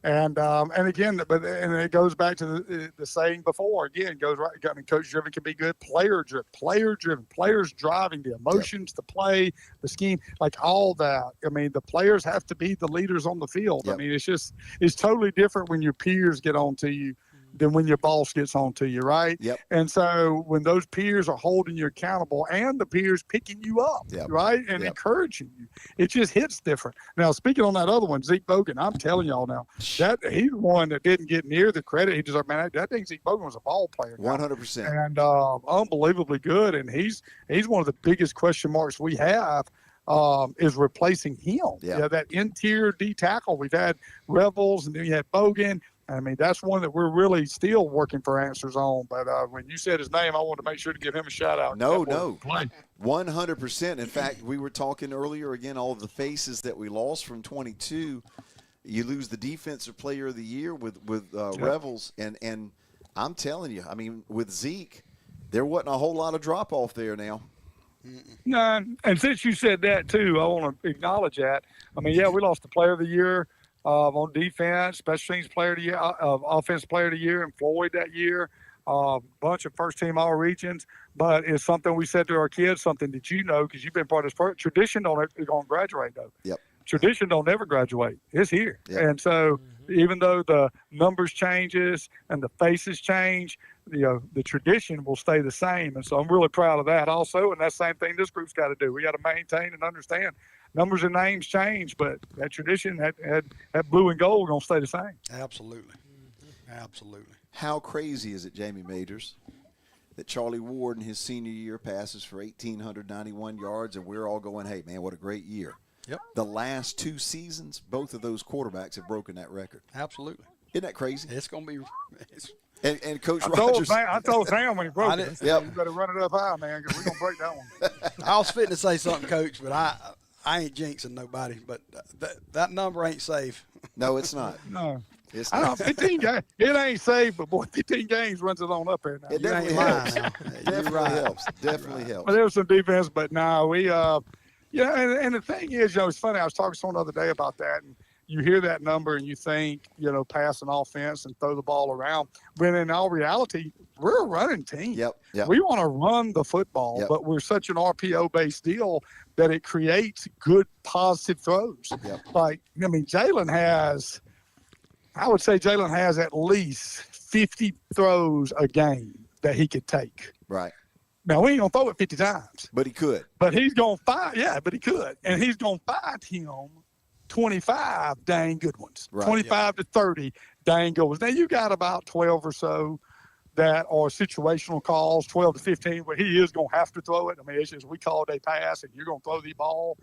And again, and it goes back to the saying before. Again, it goes right. I mean, coach driven can be good. Player driven, players driving the emotions, the play, the scheme, like all that. I mean, the players have to be the leaders on the field. I mean, it's totally different when your peers get on to you than when your boss gets on to you, right? And so when those peers are holding you accountable and the peers picking you up, right, and encouraging you, it just hits different. Now, speaking on that other one, Zeke Bogan, I'm telling y'all now, that he's one that didn't get near the credit he deserved. Man, I think Zeke Bogan was a ball player. 100%. And unbelievably good. And he's one of the biggest question marks we have. Is replacing him. That interior D tackle. We've had Revels, and then you had Bogan. I mean, that's one that we're really still working for answers on. But when you said his name, I wanted to make sure to give him a shout out. No. 100%. In fact, we were talking earlier, again, all of the faces that we lost from 22. You lose the defensive player of the year with Revels. And I'm telling you, I mean, with Zeke, there wasn't a whole lot of drop-off there now. No, and since you said that, too, I want to acknowledge that. I mean, we lost the player of the year. On defense, special teams player of the year, offense player of the year, and Floyd that year. Bunch of first-team all-regions. But it's something we said to our kids, something that because you've been part of this. Tradition don't graduate, though. Tradition don't ever graduate. It's here. And so even though the numbers changes and the faces change, the tradition will stay the same. And so I'm really proud of that also. And that's the same thing this group's got to do. We got to maintain and understand. Numbers and names change, but that tradition, that blue and gold, going to stay the same. Absolutely. Absolutely. How crazy is it, Jamie Majors, that Charlie Ward in his senior year passes for 1,891 yards, and we're all going, hey, man, what a great year. The last 2 seasons, both of those quarterbacks have broken that record. Absolutely. Isn't that crazy? It's going to be And Coach Rogers. I told Sam when he broke it. You better run it up high, man, because we're going to break that one. I was fitting to say something, Coach, but I ain't jinxing nobody. But that number ain't safe. No, it's not. No. It's not. 15 games. It ain't safe, but, boy, 15 games runs it on up there now. It definitely helps. Definitely helps. Definitely helps. But there was some defense, but no, we and the thing is, it's funny. I was talking to someone the other day about that, and you hear that number and you think, pass an offense and throw the ball around. When in all reality, we're a running team. We want to run the football, but we're such an RPO-based deal that it creates good, positive throws. Like, Jalen has at least 50 throws a game that he could take. Right. Now, we ain't going to throw it 50 times. But he could. But he's going to find, but he could. And he's going to find him 25 dang good ones. 25 to 30 dang good ones. Now, you got about 12 or so that are situational calls, 12 to 15, where he is going to have to throw it. I mean, it's just we called a pass and you're going to throw the ball.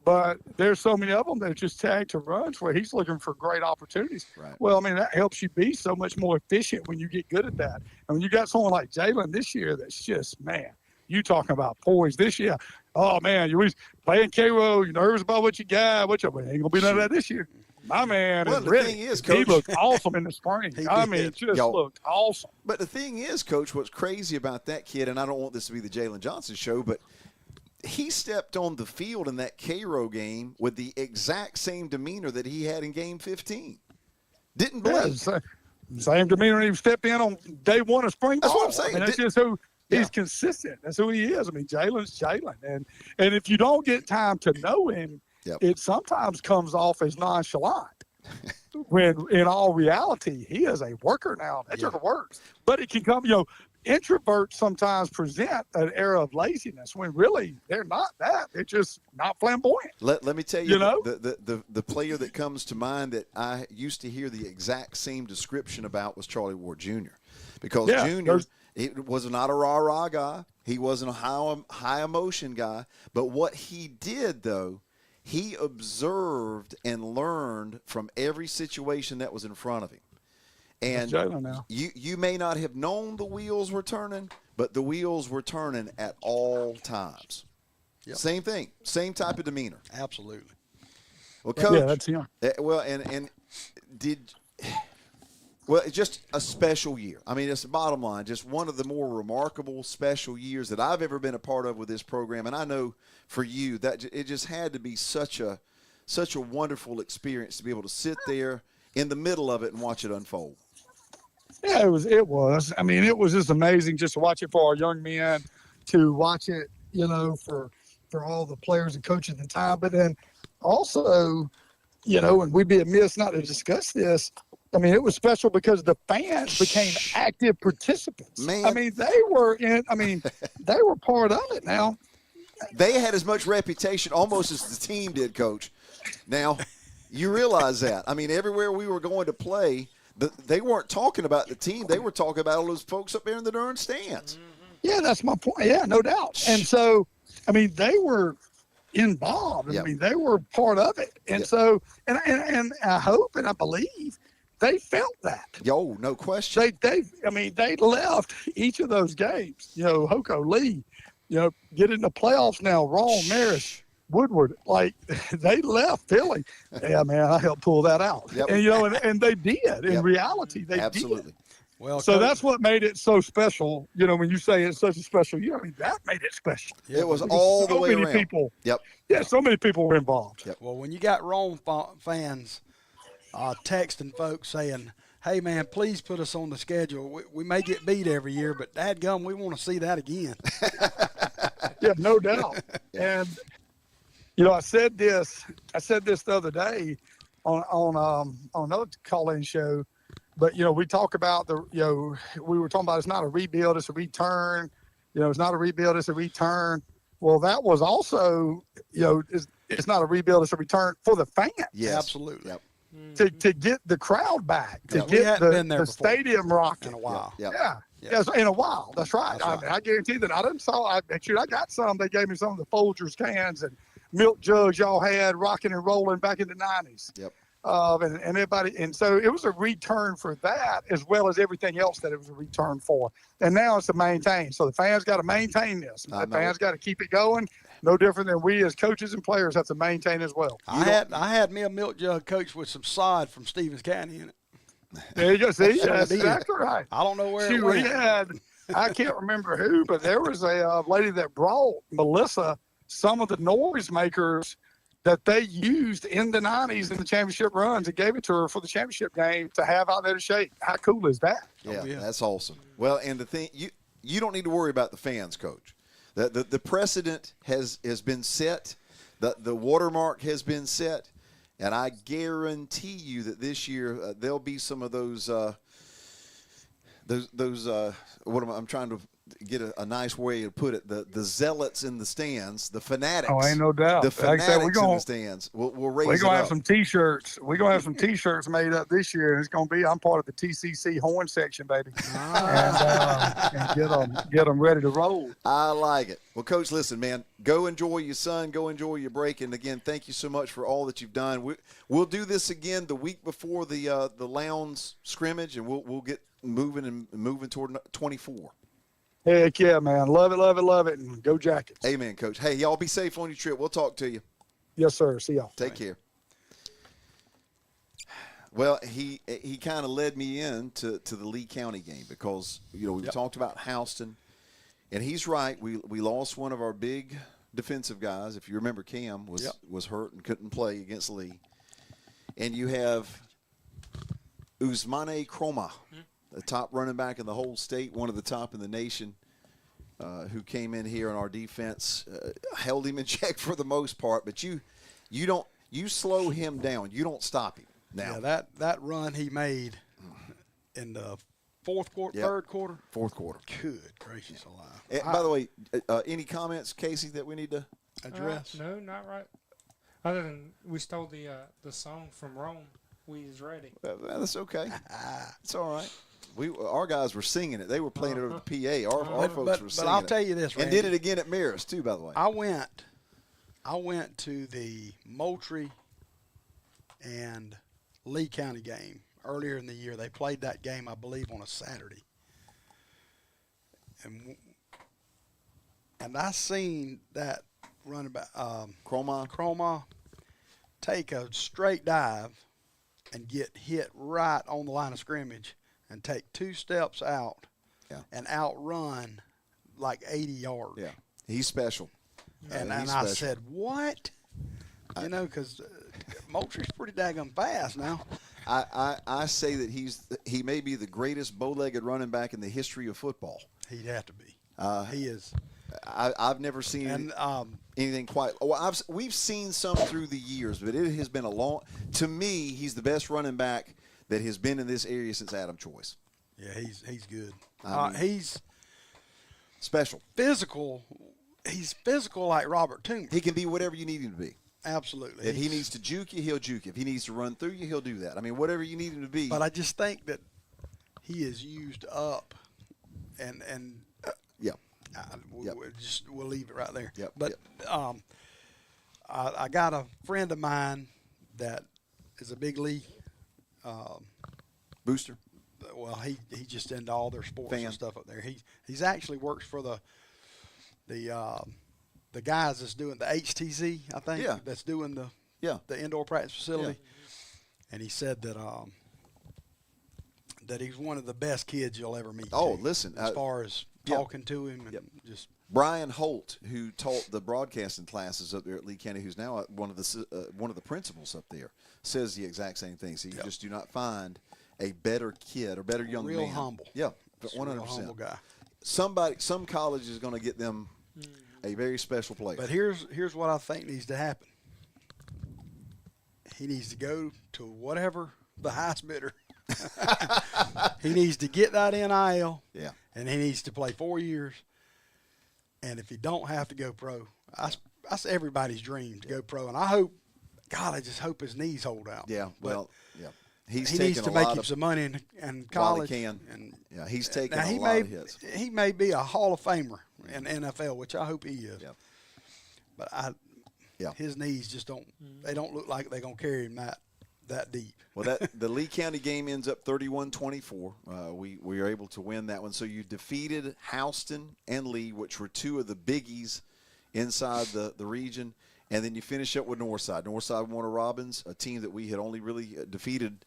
But there's so many of them that just tag to runs where he's looking for great opportunities. Right. Well, I mean, that helps you be so much more efficient when you get good at that. And when you got someone like Jalen this year that's just, man, you talking about poise this year. Oh, man, you're playing K-Row. You're nervous about what you got. Ain't going to be none of that this year. My man Well, is the ready. thing is, Coach, he looked awesome in the spring. I mean, just looked awesome. But the thing is, Coach, what's crazy about that kid, and I don't want this to be the Jalen Johnson show, but he stepped on the field in that K-Row game with the exact same demeanor that he had in Game 15. Didn't blink. Yeah, same demeanor he stepped in on day one of spring ball. That's what I'm saying. I mean, that's just who he's consistent. That's who he is. I mean, Jalen's Jalen. And if you don't get time to know him, it sometimes comes off as nonchalant. When in all reality, he is a worker now. That just works. But it can come, introverts sometimes present an era of laziness when really they're not that. They're just not flamboyant. Let me tell you, the player that comes to mind that I used to hear the exact same description about was Charlie Ward Jr. Because Jr. He was not a rah-rah guy. He wasn't a high emotion guy. But what he did, though, he observed and learned from every situation that was in front of him. And you may not have known the wheels were turning, but the wheels were turning at all times. Yep. Same thing, same type of demeanor. Absolutely. Well, Coach. Yeah, that's him. Well, it's just a special year. I mean, it's the bottom line. Just one of the more remarkable, special years that I've ever been a part of with this program. And I know for you that it just had to be such a wonderful experience to be able to sit there in the middle of it and watch it unfold. Yeah, it was. I mean, it was just amazing just to watch it for our young men, to watch it, for all the players and coaches at the time. But then also, and we'd be amiss not to discuss this. I mean, it was special because the fans became active participants. Man. I mean, they were part of it now. They had as much reputation almost as the team did, Coach. Now, you realize that. I mean, everywhere we were going to play, they weren't talking about the team. They were talking about all those folks up there in the darn stands. Yeah, that's my point. Yeah, no doubt. And so, I mean, they were involved. Yep. I mean, they were part of it. And so, and I hope and I believe they felt that. Yo, no question. They left each of those games. Hoko, Lee, get in the playoffs now. Wrong, Maris, Woodward, they left Philly. Yeah, man, I helped pull that out. Yep. And and they did. In reality, they Absolutely. did. Well, So that's what made it so special. When you say it's such a special year, I mean, that made it special. It was all the way many around. People. Yep. Yeah, so many people were involved. Yep. Well, when you got Rome fans texting folks saying, hey, man, please put us on the schedule. We may get beat every year, but dadgum, we want to see that again. Yeah, no doubt. And, I said this the other day on another call-in show, but, we talk about we were talking about it's not a rebuild, it's a return. It's not a rebuild, it's a return. Well, that was also, it's not a rebuild, it's a return for the fans. Yes. Absolutely. Yep. To get the crowd back, to we get hadn't been there the before. stadium rocking. In a while. Yep. Yeah. Yep. Yes, in a while. That's right. That's right. I guarantee that I got some. They gave me some of the Folgers cans and milk jugs y'all had rocking and rolling back in the 90s. Yep. And everybody, and so it was a return for that as well as everything else that it was a return for. And now it's to maintain. So the fans got to maintain this. The fans got to keep it going. No different than we as coaches and players have to maintain as well. I had me a milk jug, Coach, with some sod from Stevens County in it. There you go. See, that's exactly right. I don't know where it We went. had, I can't remember who, but there was a lady that brought Melissa some of the noise makers that they used in the 90s in the championship runs and gave it to her for the championship game to have out there to shake. How cool is that? Yeah, that's awesome. Well, and the thing, you don't need to worry about the fans, Coach. The precedent has been set. The watermark has been set. And I guarantee you that this year there'll be some of those what I'm trying to get a nice way to put it, the zealots in the stands, the fanatics. Oh, ain't no doubt. The Like I said, fanatics in the stands. We'll raise it up. We're gonna have some T-shirts. We're gonna have some T-shirts made up this year, and it's gonna be. I'm part of the TCC horn section, baby, and get them ready to roll. I like it. Well, Coach, listen, man, go enjoy your son. Go enjoy your break. And again, thank you so much for all that you've done. We'll do this again the week before the Lowndes scrimmage, and we'll get moving toward 24. Heck yeah, man. Love it, and go Jackets. Amen, Coach. Hey, y'all be safe on your trip. We'll talk to you. Yes, sir. See y'all. Take care. Well, he kind of led me into the Lee County game because, we talked about Houston, and he's right. We lost one of our big defensive guys. If you remember, Cam was hurt and couldn't play against Lee. And you have Usmane Kroma, the top running back in the whole state, one of the top in the nation, who came in here on our defense, held him in check for the most part. But you slow him down. You don't stop him. Now that run he made in the fourth quarter, third quarter, fourth quarter. Good gracious alive! By the way, any comments, Casey, that we need to address? No, not right. Other than we stole the song from Rome. We is ready. Well, that's okay. It's all right. Our guys were singing it. They were playing it over the PA. Our folks were singing it. But I'll tell you this, Randy, and did it again at Marist too, by the way. I went to the Moultrie and Lee County game earlier in the year. They played that game, I believe, on a Saturday. And I seen that running back Kroma take a straight dive and get hit right on the line of scrimmage and take 2 steps out and outrun like 80 yards. Yeah, he's special. And I said, what? Because Moultrie's pretty daggone fast now. I say that he may be the greatest bow-legged running back in the history of football. He'd have to be. He is. I've never seen anything quite. Well, we've seen some through the years, but it has been a long. To me, he's the best running back that has been in this area since Adam Choice. Yeah, he's good. He's special, physical. He's physical like Robert Toomer. He can be whatever you need him to be. Absolutely. If he needs to juke you, he'll juke you. If he needs to run through you, he'll do that. I mean, whatever you need him to be. But I just think that he is used up, and we'll leave it right there. Yep. But I got a friend of mine that is a big Lee booster. Well, he just into all their sports and stuff up there. He's actually works for the guys that's doing the HTZ, I think. Yeah. That's doing the indoor practice facility. Yeah. And he said that he's one of the best kids you'll ever meet. Oh, listen. As far as talking to him and just Brian Holt, who taught the broadcasting classes up there at Lee County, who's now one of the principals up there, says the exact same thing. So you just do not find a better kid or better young man. Real humble. Yeah, 100%. Real humble guy. Some college is going to get them a very special player. But here's what I think needs to happen. He needs to go to whatever the highest bidder. He needs to get that NIL. Yeah. And he needs to play 4 years. And if he don't have to go pro, that's everybody's dream to go pro. And I just hope his knees hold out. Yeah. Well, yeah. He needs to make him some money in college. He can. And he's taking a lot of hits. He may be a Hall of Famer in NFL, which I hope he is. Yeah. But his knees just don't look like they're going to carry him that deep. Well, the Lee County game ends up 31-24. We are able to win that one. So you defeated Houston and Lee, which were 2 of the biggies inside the region. And then you finish up with Northside. Northside Warner Robins, a team that we had only really defeated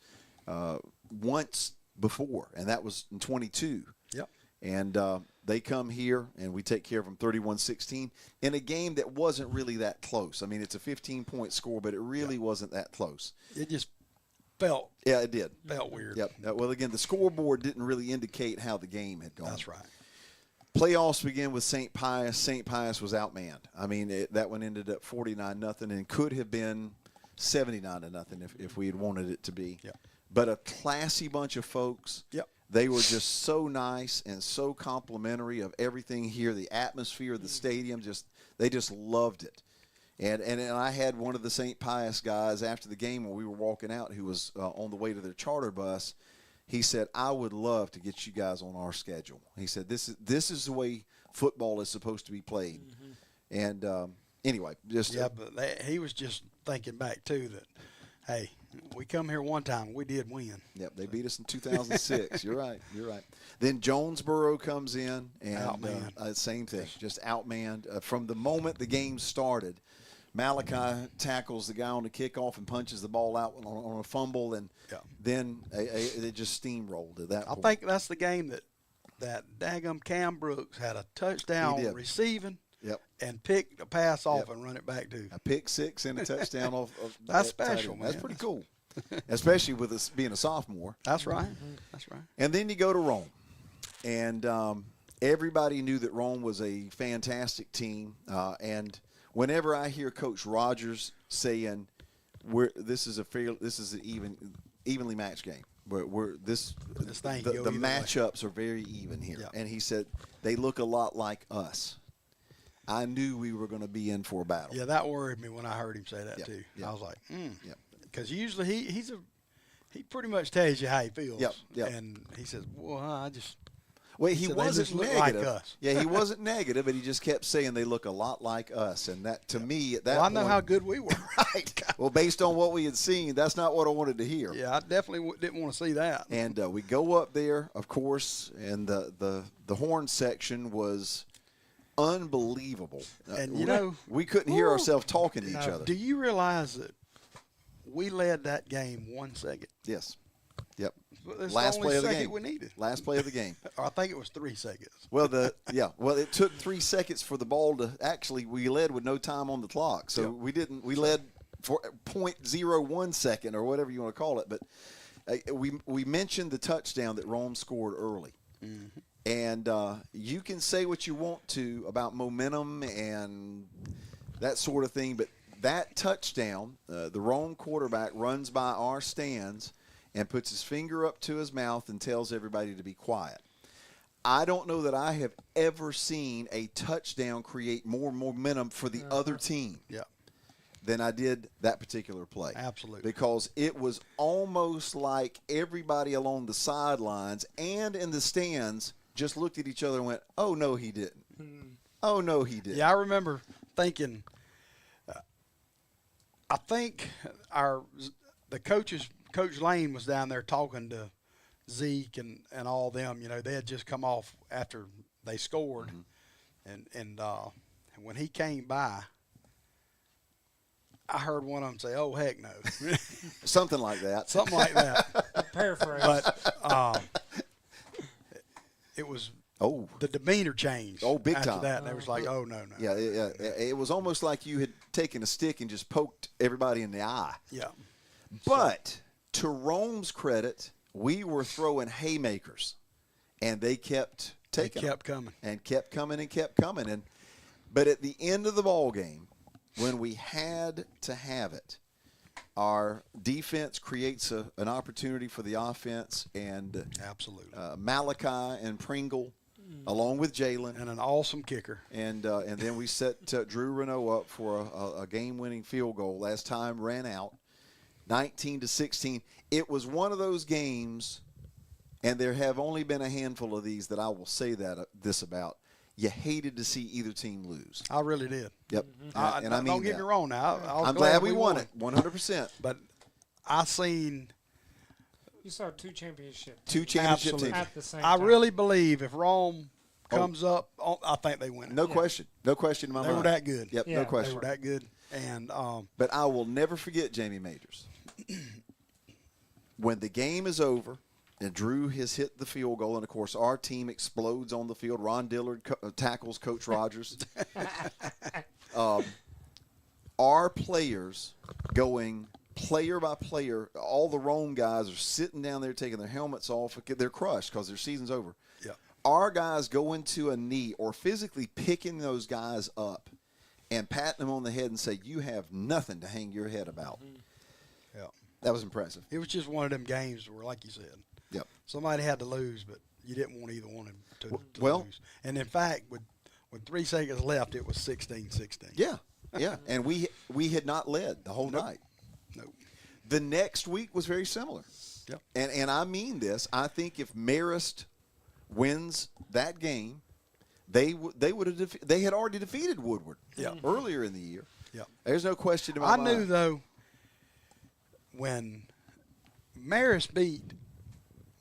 once before, and that was in 22. Yep. And they come here, and we take care of them 31-16 in a game that wasn't really that close. I mean, it's a 15-point score, but it really wasn't that close. It just felt. Yeah, it did. Felt weird. Yep. Well, again, the scoreboard didn't really indicate how the game had gone. That's right. Playoffs begin with St. Pius. St. Pius was outmanned. I mean, that one ended up 49-0 and could have been 79-0 if we had wanted it to be. Yep. But a classy bunch of folks. Yep. They were just so nice and so complimentary of everything here. The atmosphere of the stadium, they just loved it. And I had one of the St. Pius guys after the game when we were walking out who was on the way to their charter bus. He said, I would love to get you guys on our schedule. He said, this is the way football is supposed to be played. And anyway, just but he was just thinking back too that, hey, we come here one time, we did win. Yep, they beat us in 2006. You're right. Then Jonesboro comes in and Outmanned. Same thing, just outmanned from the moment the game started. Malachi tackles the guy on the kickoff and punches the ball out on a fumble, and then it just steamrolled at that point. I think that's the game that daggum Cam Brooks had a touchdown receiving. Yep. And picked a pass off and run it back to. A pick six and a touchdown off. That's special, man. That's pretty cool, especially with us being a sophomore. That's right. That's right. And then you go to Rome, and everybody knew that Rome was a fantastic team. And whenever I hear Coach Rogers saying, "This is an evenly matched game," the matchups are very even here, and he said they look a lot like us. I knew we were going to be in for a battle. Yeah, that worried me when I heard him say that too. I was like, because usually he pretty much tells you how he feels. And he says, well, he wasn't negative. Like us. Yeah, he wasn't negative, but he just kept saying they look a lot like us. And that, to me, at that point, I know how good we were. Right. Well, based on what we had seen, that's not what I wanted to hear. Yeah, I definitely didn't want to see that. And we go up there, of course, and the horn section was unbelievable. And we couldn't hear ourselves talking to each other. Do you realize that we led that game 1 second? Yes. Yep. Last play of the game. We needed. Last play of the game. I think it was 3 seconds. Well, it took 3 seconds for the ball to actually. We led with no time on the clock, so we didn't. We led for 0.01 second or whatever you want to call it. But we mentioned the touchdown that Rome scored early. Mm-hmm. And you can say what you want to about momentum and that sort of thing, but that touchdown, the Rome quarterback runs by our stands and puts his finger up to his mouth and tells everybody to be quiet. I don't know that I have ever seen a touchdown create more momentum for the other team than I did that particular play. Absolutely. Because it was almost like everybody along the sidelines and in the stands just looked at each other and went, oh, no, he didn't. Oh, no, he didn't. Yeah, I remember thinking, I think Coach Lane was down there talking to Zeke and all them. They had just come off after they scored. And when he came by, I heard one of them say, oh, heck no. Something like that. Something like that. Paraphrase. But it was the demeanor changed. Oh, big after time. That, and they was like, oh, no. Yeah. It was almost like you had taken a stick and just poked everybody in the eye. Yeah. But to Rome's credit, we were throwing haymakers, and they kept taking They kept coming. And kept coming and kept coming. But at the end of the ball game, when we had to have it, our defense creates an opportunity for the offense, and absolutely Malachi and Pringle, along with Jalen, and an awesome kicker, and then we set Drew Renault up for a game-winning field goal. Last time ran out, 19-16. It was one of those games, and there have only been a handful of these that I will say this about. You hated to see either team lose. I really did. Yep. And I mean, don't get me wrong now. I'm glad we won it, 100%. But I seen. You saw two championship teams. At the same time. I really believe if Rome comes up, I think they win it. No question. No question in my mind. They were that good. Yep, no question. They were that good. And but I will never forget Jamie Majors. When the game is over, and Drew has hit the field goal, and, of course, our team explodes on the field. Ron Dillard tackles Coach Rogers. Our players going player by player, all the Rome guys are sitting down there taking their helmets off. They're crushed because their season's over. Yeah. Our guys go into a knee or physically picking those guys up and patting them on the head and say, you have nothing to hang your head about. Yeah. That was impressive. It was just one of them games where, like you said, Yep. Somebody had to lose, but you didn't want either one to Well, lose. And in fact, with 3 seconds left, it was 16-16. Yeah, yeah. And we had not led the whole night. Nope. The next week was very similar. Yep. And I mean this. I think if Marist wins that game, they had already defeated Woodward earlier in the year. Yep. There's no question in my mind. I knew, though, when Marist beat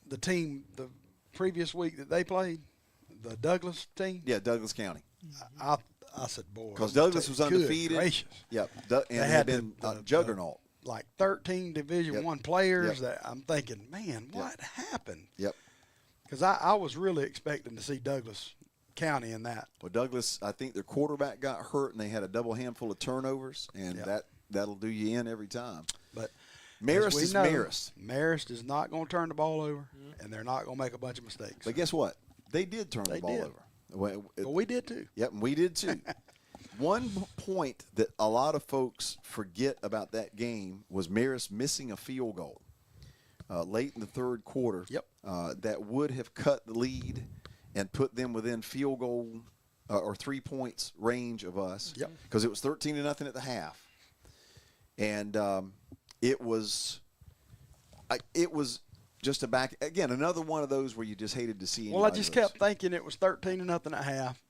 the team the previous week that they played, the Douglas team. Yeah, Douglas County. I said, boy. Because Douglas was good undefeated. gracious. Yep. And They had been a juggernaut. Like 13 Division I players Yep. that I'm thinking, man, what happened? Yep. Because I was really expecting to see Douglas County in that. Well, Douglas, I think their quarterback got hurt, and they had a double handful of turnovers, and that'll do you in every time. But Marist is Marist. Marist is not going to turn the ball over, and they're not going to make a bunch of mistakes. But guess what? They did turn the ball over. But we did too. Yep, and we did too. One point that a lot of folks forget about that game was Marist missing a field goal late in the third quarter. Yep. That would have cut the lead and put them within field goal or 3 points range of us. Yep. Because it was 13-0 at the half, and it was just another one of those where you just hated to see. Well, I just kept thinking it was 13-0 at half,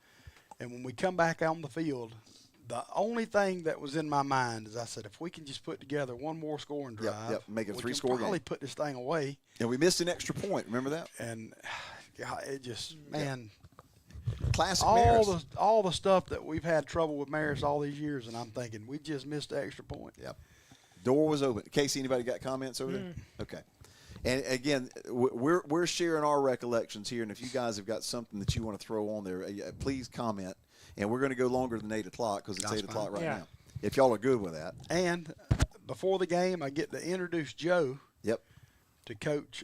and when we come back on the field, the only thing that was in my mind is I said, if we can just put together one more scoring drive, make it a 3-score we can probably put this thing away. And we missed an extra point. Remember that? And God, it just man, classic Marist. all the stuff that we've had trouble with Marist all these years, and I'm thinking we just missed the extra point. Yep. Door was open. Casey, anybody got comments over there? Okay. And again, we're sharing our recollections here, and if you guys have got something that you want to throw on there, please comment. And we're going to go longer than 8 o'clock because it's 8 o'clock right now. If y'all are good with that. And before the game, I get to introduce Joe. Yep. To coach,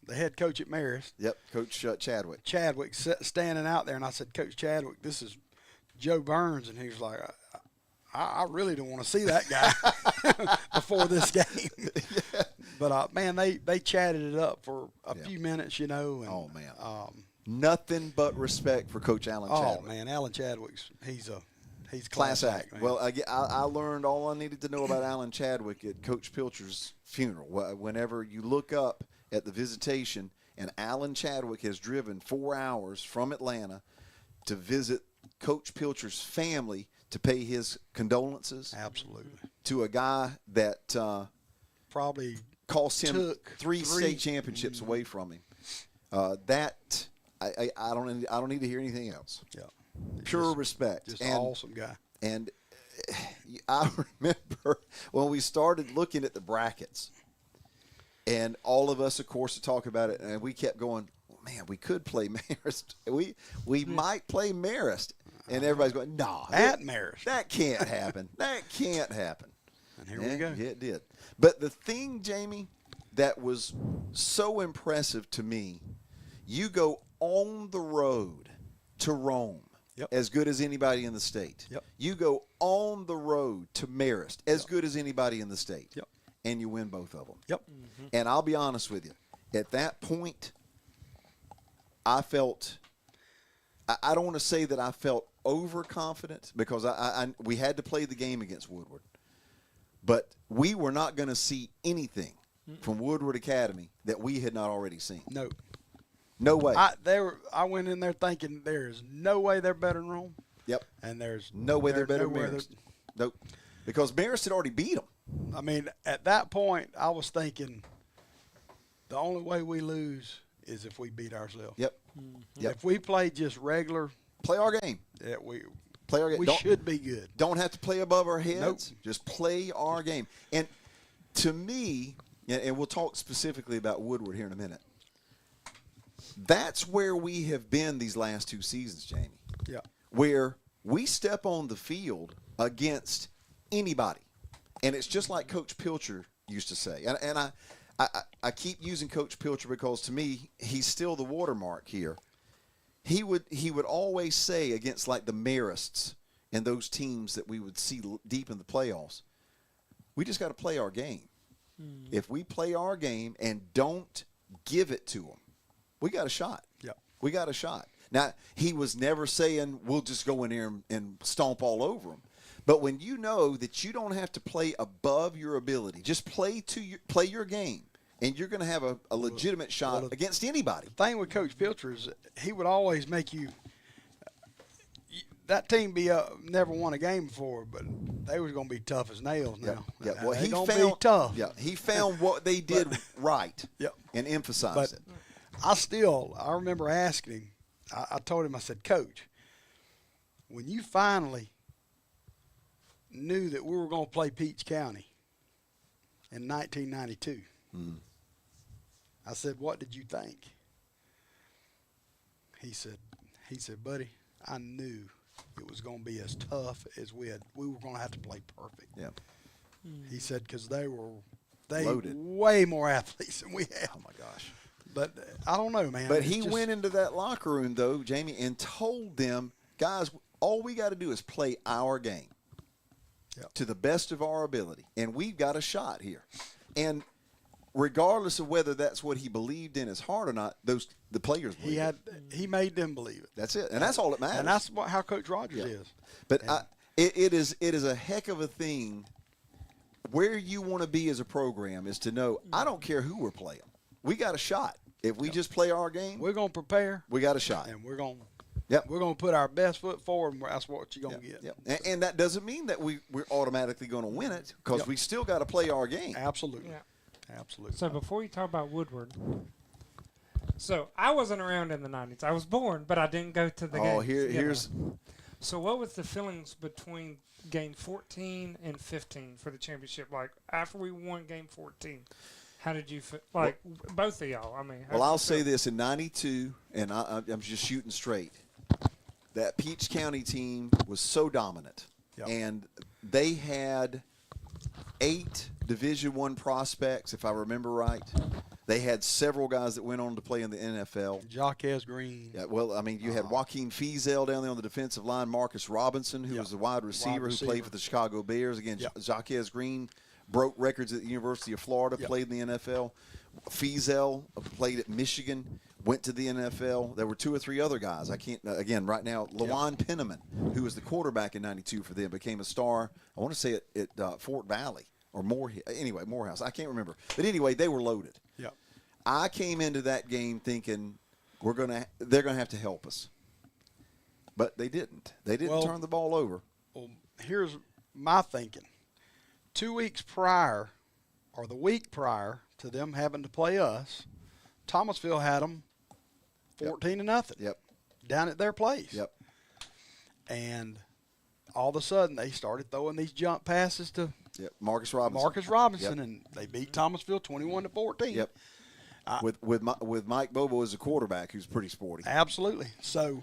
the head coach at Marist. Yep, Coach Chadwick. Chadwick standing out there, and I said, Coach Chadwick, this is Joe Burns, and he was like, I really don't want to see that guy before this game. Yeah. But, man, they chatted it up for a few minutes, you know. And, oh, man. Nothing but respect for Coach Alan Chadwick. Oh, man, Alan Chadwick's he's class act. Man. Well, I learned all I needed to know about Alan Chadwick at Coach Pilcher's funeral. Whenever you look up at the visitation, and Alan Chadwick has driven 4 hours from Atlanta to visit Coach Pilcher's family to pay his condolences. Absolutely. To a guy that probably cost him three state championships away from him. I don't need to hear anything else. Yeah. Pure respect. Just an awesome guy. And I remember when we started looking at the brackets, and all of us, of course, to talk about it, and we kept going, man, we could play Marist. We might play Marist. And everybody's going, nah. At Marist. That can't happen. That can't happen. And here we go. Yeah, it did. But the thing, Jamie, that was so impressive to me, you go on the road to Rome, as good as anybody in the state. Yep. You go on the road to Marist, as good as anybody in the state. Yep. And you win both of them. Yep. Mm-hmm. And I'll be honest with you. At that point, I felt – I don't want to say that I felt overconfident because we had to play the game against Woodward. But we were not going to see anything from Woodward Academy that we had not already seen. No. No way. I went in there thinking there's no way they're better than Rome. Yep. And there's no way they're better than Marist. Nope. Because Marist had already beat them. I mean, at that point, I was thinking the only way we lose is if we beat ourselves. Yep. Yep. If we play just regular. Play our game. Yeah, play our game. We should be good. Don't have to play above our heads. Nope. Just play our game. And to me, and we'll talk specifically about Woodward here in a minute, that's where we have been these last 2 seasons, Jamie. Yeah. Where we step on the field against anybody. And it's just like Coach Pilcher used to say. And I keep using Coach Pilcher because, to me, he's still the watermark here. He would always say against, like, the Marists and those teams that we would see deep in the playoffs, we just got to play our game. If we play our game and don't give it to them. We got a shot. Yep. We got a shot. Now, he was never saying we'll just go in there and stomp all over them. But when you know that you don't have to play above your ability, just play your game, and you're going to have a legitimate shot against anybody. The thing with Coach Pilcher is he would always make you that team never won a game before, but they was going to be tough as nails now. Yeah. Now, Well, they he gonna found be tough. Yeah, he found what they did right. Yep. And emphasized But it. I remember asking him. I told him, I said, Coach, when you finally knew that we were going to play Peach County in 1992, I said, what did you think? He said, buddy, I knew it was going to be as tough as we were going to have to play perfect. Yeah. He said, because they Loaded. way more athletes than we had. Oh my gosh. But I don't know, man. But It's he just- went into that locker room, though, Jamie, and told them, guys, all we got to do is play our game to the best of our ability, and we've got a shot here. And regardless of whether that's what he believed in his heart or not, the players believed it. He made them believe it. That's it, and that's all that matters. And that's how Coach Rogers is. But it is a heck of a thing. Where you want to be as a program is to know, I don't care who we're playing. We got a shot. If we just play our game, We're going to prepare, we got a shot. and we're going Yep. to put our best foot forward, and that's what you're going to get. Yep. And that doesn't mean that we're automatically going to win it, because we still got to play our game. Absolutely. Yeah. Absolutely. So before you talk about Woodward, so I wasn't around in the 90s. I was born, but I didn't go to the games. Here's So what was the feelings between game 14 and 15 for the championship? Like, after we won game 14, how did you feel? Like, both of y'all, I mean. Well, I'll say this. In 92, and I'm just shooting straight, that Peach County team was so dominant. Yep. And they had 8 Division I prospects, if I remember right. They had several guys that went on to play in the NFL. Jaquez Green. Yeah, well, I mean, you had Joaquin Fizel down there on the defensive line, Marcus Robinson, who was the wide receiver who played for the Chicago Bears. Again, Jaquez Green broke records at the University of Florida, played in the NFL. Fizel played at Michigan, went to the NFL. There were 2 or 3 other guys. I can't, again, right now, Lawan Penniman, who was the quarterback in 92 for them, became a star, I want to say at Fort Valley or Morehouse. I can't remember. But anyway, they were loaded. Yep. I came into that game thinking they're gonna have to help us, but they didn't. They didn't turn the ball over. Well, here's my thinking. 2 weeks prior, or the week prior to them having to play us, Thomasville had them 14-0. Yep. Down at their place. Yep. And all of a sudden, they started throwing these jump passes to Marcus Robinson. and they beat Thomasville 21-14. Yep. With Mike Bobo as a quarterback, who's pretty sporty. Absolutely. So,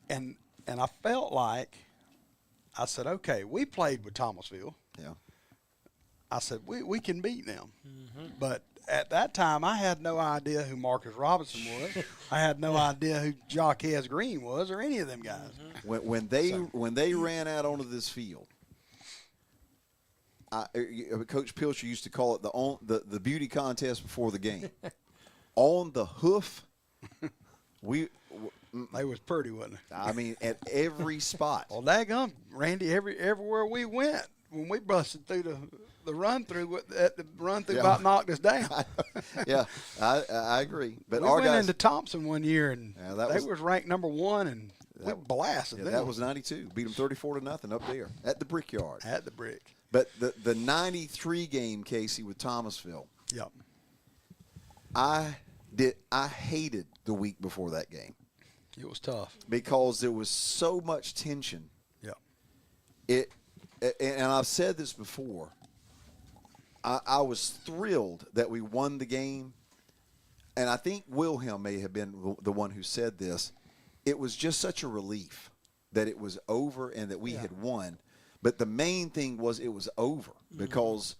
and I felt like, I said, okay, we played with Thomasville. Yeah. I said, we can beat them. But at that time, I had no idea who Marcus Robinson was. I had no idea who Jaquez Green was or any of them guys. When they ran out onto this field, Coach Pilcher used to call it the beauty contest before the game. On the hoof, they was pretty, wasn't they? I mean, at every spot. Well, daggum, Randy, everywhere we went, when we busted through the run-through, about knocked us down. Yeah, I agree. But we our went guys into Thompson one year, and they was ranked number 1, and we blasted them. That was 92. Beat them 34-0 up there at the Brickyard. At the Brick. But the 93 game, Casey, with Thomasville. Yep. I hated the week before that game. It was tough because there was so much tension. Yeah. And I've said this before. I was thrilled that we won the game, and I think Wilhelm may have been the one who said this. It was just such a relief that it was over and that we had won. But the main thing was it was over because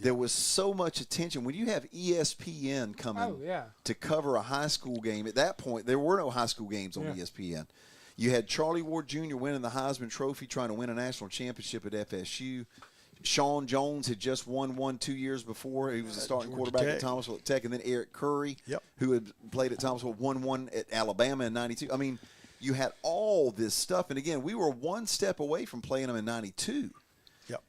there was so much attention. When you have ESPN coming to cover a high school game, at that point, there were no high school games on ESPN. You had Charlie Ward Jr. winning the Heisman Trophy, trying to win a national championship at FSU. Sean Jones had just won one 2 years before. He was the starting Georgia quarterback Tech. at Thomasville Tech. And then Eric Curry, Yep. who had played at Thomasville, won one at Alabama in 92. I mean, you had all this stuff. And, again, we were one step away from playing them in 92. Yep.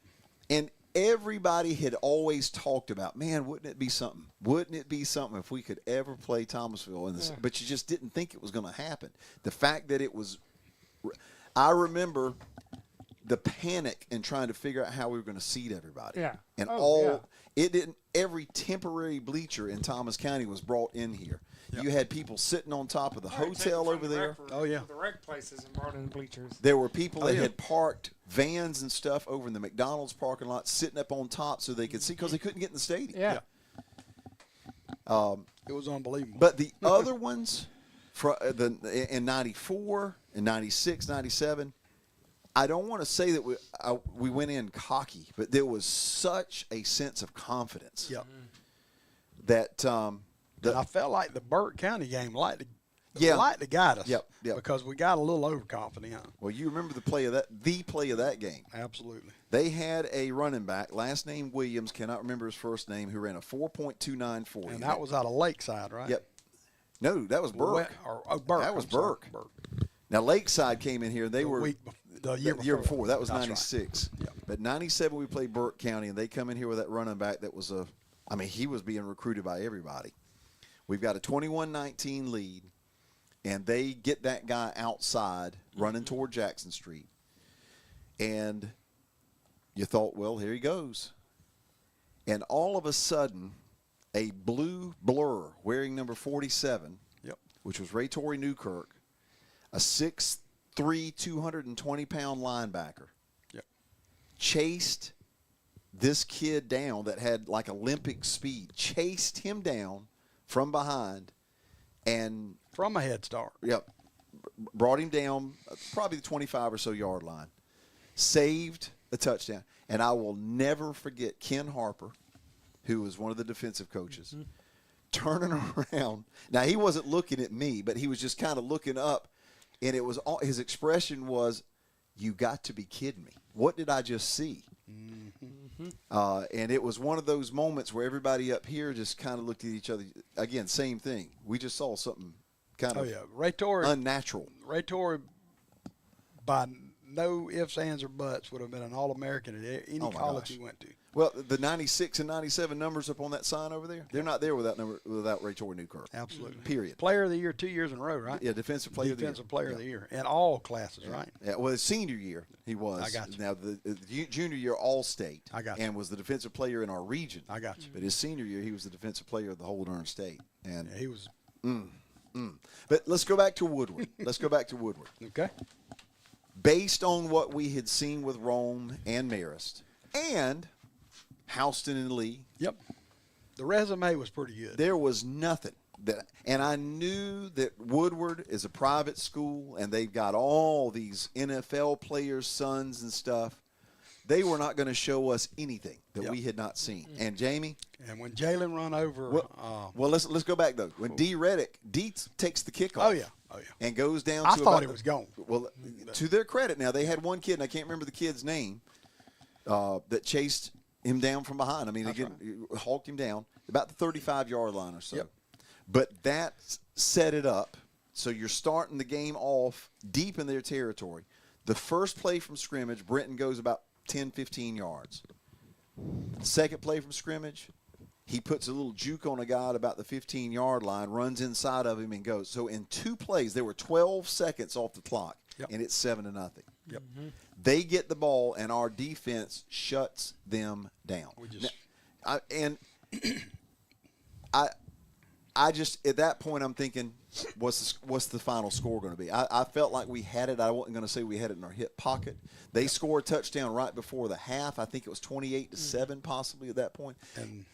And everybody had always talked about, man, wouldn't it be something? Wouldn't it be something if we could ever play Thomasville? But you just didn't think it was going to happen. The fact that it was – I remember – the panic in trying to figure out how we were going to seat everybody. Yeah. And every temporary bleacher in Thomas County was brought in here. Yep. You had people sitting on top of the hotel over there. The rec places and brought in bleachers. There were people that had parked vans and stuff over in the McDonald's parking lot, sitting up on top so they could see, because they couldn't get in the stadium. Yeah. It was unbelievable. But the other ones, in 94, in 96, 97, I don't want to say that we went in cocky, but there was such a sense of confidence. Yep. That and I felt like the Burke County game liked to guide us. Yep. Because we got a little overconfident. Well, you remember the play of that game. Absolutely. They had a running back, last name Williams, cannot remember his first name, who ran a 4.294. And that was out of Lakeside, right? Yep. No, that was Burke. Burke. That was Burke. Now, Lakeside came in here, and they were the year before. That was That's 96. Right. Yep. But 97, we played Burke County, and they come in here with that running back that was he was being recruited by everybody. We've got a 21-19 lead, and they get that guy outside running toward Jackson Street. And you thought, well, here he goes. And all of a sudden, a blue blur wearing number 47, which was Ray Torrey Newkirk, a 6'3", 220-pound linebacker, chased this kid down that had like Olympic speed, chased him down from behind, and from a head start. Brought him down probably the 25 or so yard line, saved a touchdown. And I will never forget Ken Harper, who was one of the defensive coaches, turning around. Now, he wasn't looking at me, but he was just kind of looking up, and it was his expression was, "You got to be kidding me. What did I just see?" And it was one of those moments where everybody up here just kind of looked at each other. Again, same thing. We just saw something kind of Ray Torrey, unnatural. Ray Torrey, by no ifs, ands, or buts, would have been an All-American at any college he went to. Well, the 96 and 97 numbers up on that sign over there, they're not there without Ray Torrey Newkirk. Absolutely. Period. Player of the year 2 years in a row, right? Yeah, defensive player of the year. Defensive player of the year in all classes, right? Yeah, well, his senior year he was. I got you. Now, the junior year All-State. I got you. And was the defensive player in our region. I got you. But his senior year, he was the defensive player of the whole darn state. And he was. But let's go back to Woodward. Okay. Based on what we had seen with Rome and Marist and Houston and Lee. Yep. The resume was pretty good. There was nothing and I knew that Woodward is a private school and they've got all these NFL players' sons and stuff. They were not going to show us anything that we had not seen. And Jamie. And when Jalen run over. Well, let's go back though. When D takes the kickoff. Oh yeah. And goes down. I thought he was gone. Well, to their credit, now they had one kid, and I can't remember the kid's name, that chased him down from behind. I mean, hawked him down about the 35-yard line or so. Yep. But that set it up. So you're starting the game off deep in their territory. The first play from scrimmage, Brenton goes about 10, 15 yards. Second play from scrimmage, he puts a little juke on a guy at about the 15-yard line, runs inside of him, and goes. So in 2 plays, there were 12 seconds off the clock, and it's 7-0. Yep. They get the ball, and our defense shuts them down. I just at that point I'm thinking, what's the final score going to be? I felt like we had it. I wasn't going to say we had it in our hip pocket. They scored a touchdown right before the half. I think it was 28-7 possibly at that point.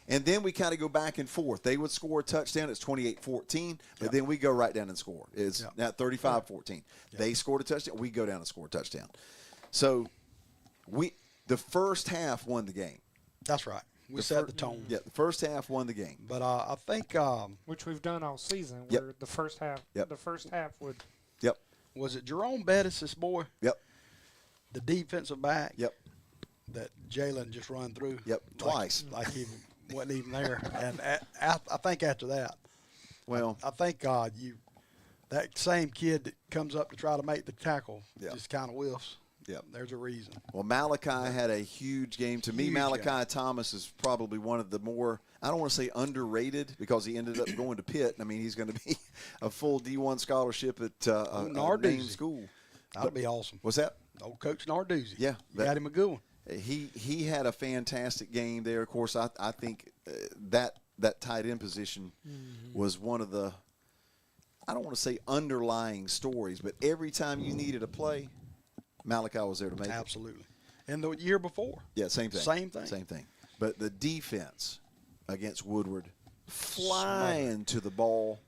And then we kind of go back and forth. They would score a touchdown. It's 28-14, but then we go right down and score. It's now 35-14. They scored a touchdown. We go down and score a touchdown. So the first half won the game. That's right. We set the tone. Yeah, the first half won the game. But I think which we've done all season. Where the first half would. Yep. Was it Jerome Bettis, this boy? Yep. The defensive back. Yep. that Jalen just run through. Yep, twice. Like he wasn't even there. And I think after that, Well, I thank God that same kid that comes up to try to make the tackle just kind of whiffs. Yep. There's a reason. Well, Malachi had a huge game. To me, Huge Malachi game. Thomas is probably one of the more, I don't want to say underrated because he ended up going to Pitt. I mean, he's going to be a full D1 scholarship at a named school. That'd be awesome. What's that? Old Coach Narduzzi. Yeah. Got him a good one. He had a fantastic game there. Of course, I think that tight end position was one of the, I don't want to say underlying stories, but every time you needed a play, Malachi was there to make it. Absolutely. And the year before. Yeah, same thing. Same thing. But the defense against Woodward, flying to the ball.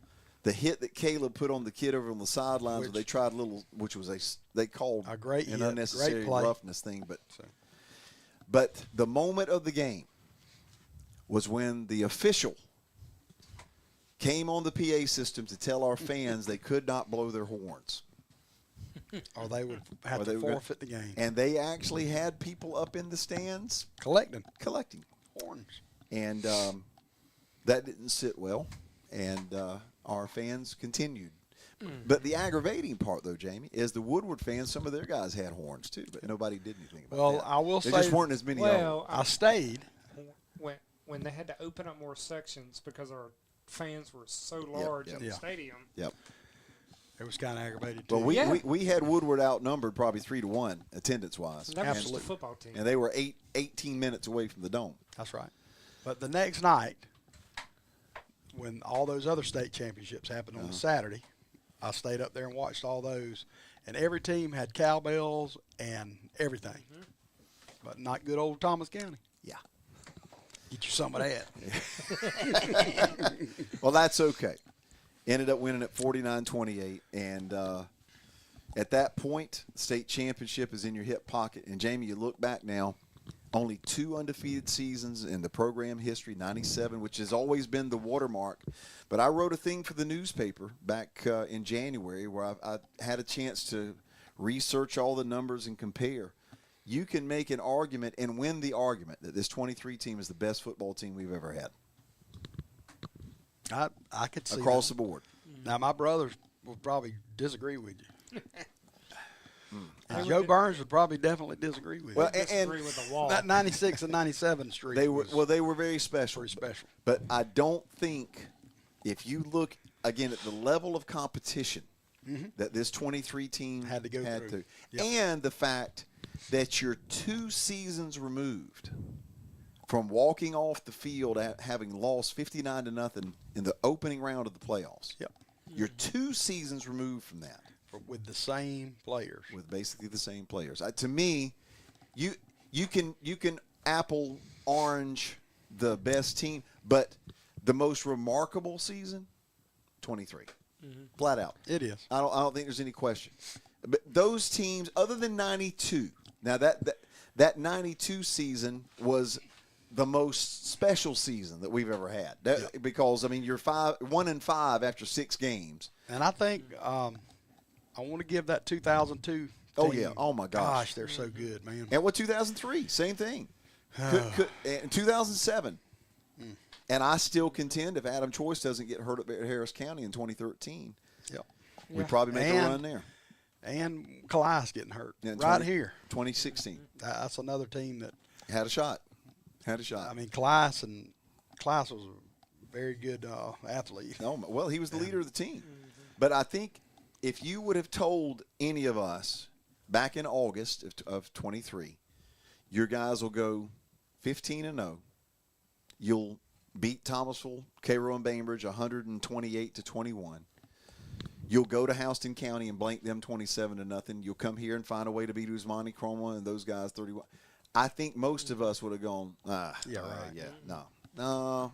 The hit that Caleb put on the kid over on the sidelines, where they tried a little, which was they called a great an hit, unnecessary great play. roughness thing. But the moment of the game was when the official came on the PA system to tell our fans they could not blow their horns. Or they would have to forfeit the game. And they actually had people up in the stands collecting horns. And that didn't sit well. And our fans continued. But the aggravating part, though, Jamie, is the Woodward fans, some of their guys had horns, too. But nobody did anything about that. I will say. There just weren't as many of them. I stayed. When they had to open up more sections because our fans were so large in the stadium. Yep. It was kind of aggravated, too. Well, we had Woodward outnumbered probably 3-1 attendance-wise. That was just the football team. And they were 18 minutes away from the Dome. That's right. But the next night, when all those other state championships happened on Saturday, I stayed up there and watched all those. And every team had cowbells and everything. But not good old Thomas County. Yeah. Get you some of that. Well, that's okay. Ended up winning at 49-28. And at that point, the state championship is in your hip pocket. And, Jamie, you look back now, only 2 undefeated seasons in the program history, 97, which has always been the watermark. But I wrote a thing for the newspaper back in January where I had a chance to research all the numbers and compare. You can make an argument and win the argument that this 23 team is the best football team we've ever had. I could see across that. the board. Now, my brothers would probably disagree with you. And Joe Burns would probably definitely disagree with Well, you. and with the wall. That 96 and 97 streak they were was they were very special. pretty special. But I don't think if you look again at the level of competition that this 23 team Had to go through. Yep. and the fact that you're 2 seasons removed from walking off the field having lost 59-0 in the opening round of the playoffs. Yep. You're 2 seasons removed from that. With the same players. With basically the same players. To me, you can apple orange the best team, but the most remarkable season, 23, flat out. It is. I don't think there's any question. But those teams, other than 92, now that 92 season was the most special season that we've ever had. Because I mean, you're 1-5 after 6 games, And I think I want to give that 2002 team. Oh, yeah. Oh, my gosh. Gosh, they're so good, man. and what 2003, same thing. And 2007. And I still contend if Adam Choice doesn't get hurt at Harris County in 2013, Yep. we probably make a run there. And Calais getting hurt Yeah, here. 2016. That's another team that, Had a shot. I mean, Calais was a very good athlete. Well, he was the leader of the team. But I think if you would have told any of us back in August of 23, your guys will go 15-0. You'll beat Thomasville, Cairo, and Bainbridge 128-21. You'll go to Houston County and blank them 27-0. You'll come here and find a way to beat Usmani, Cromwell, and those guys 31. I think most of us would have gone, no.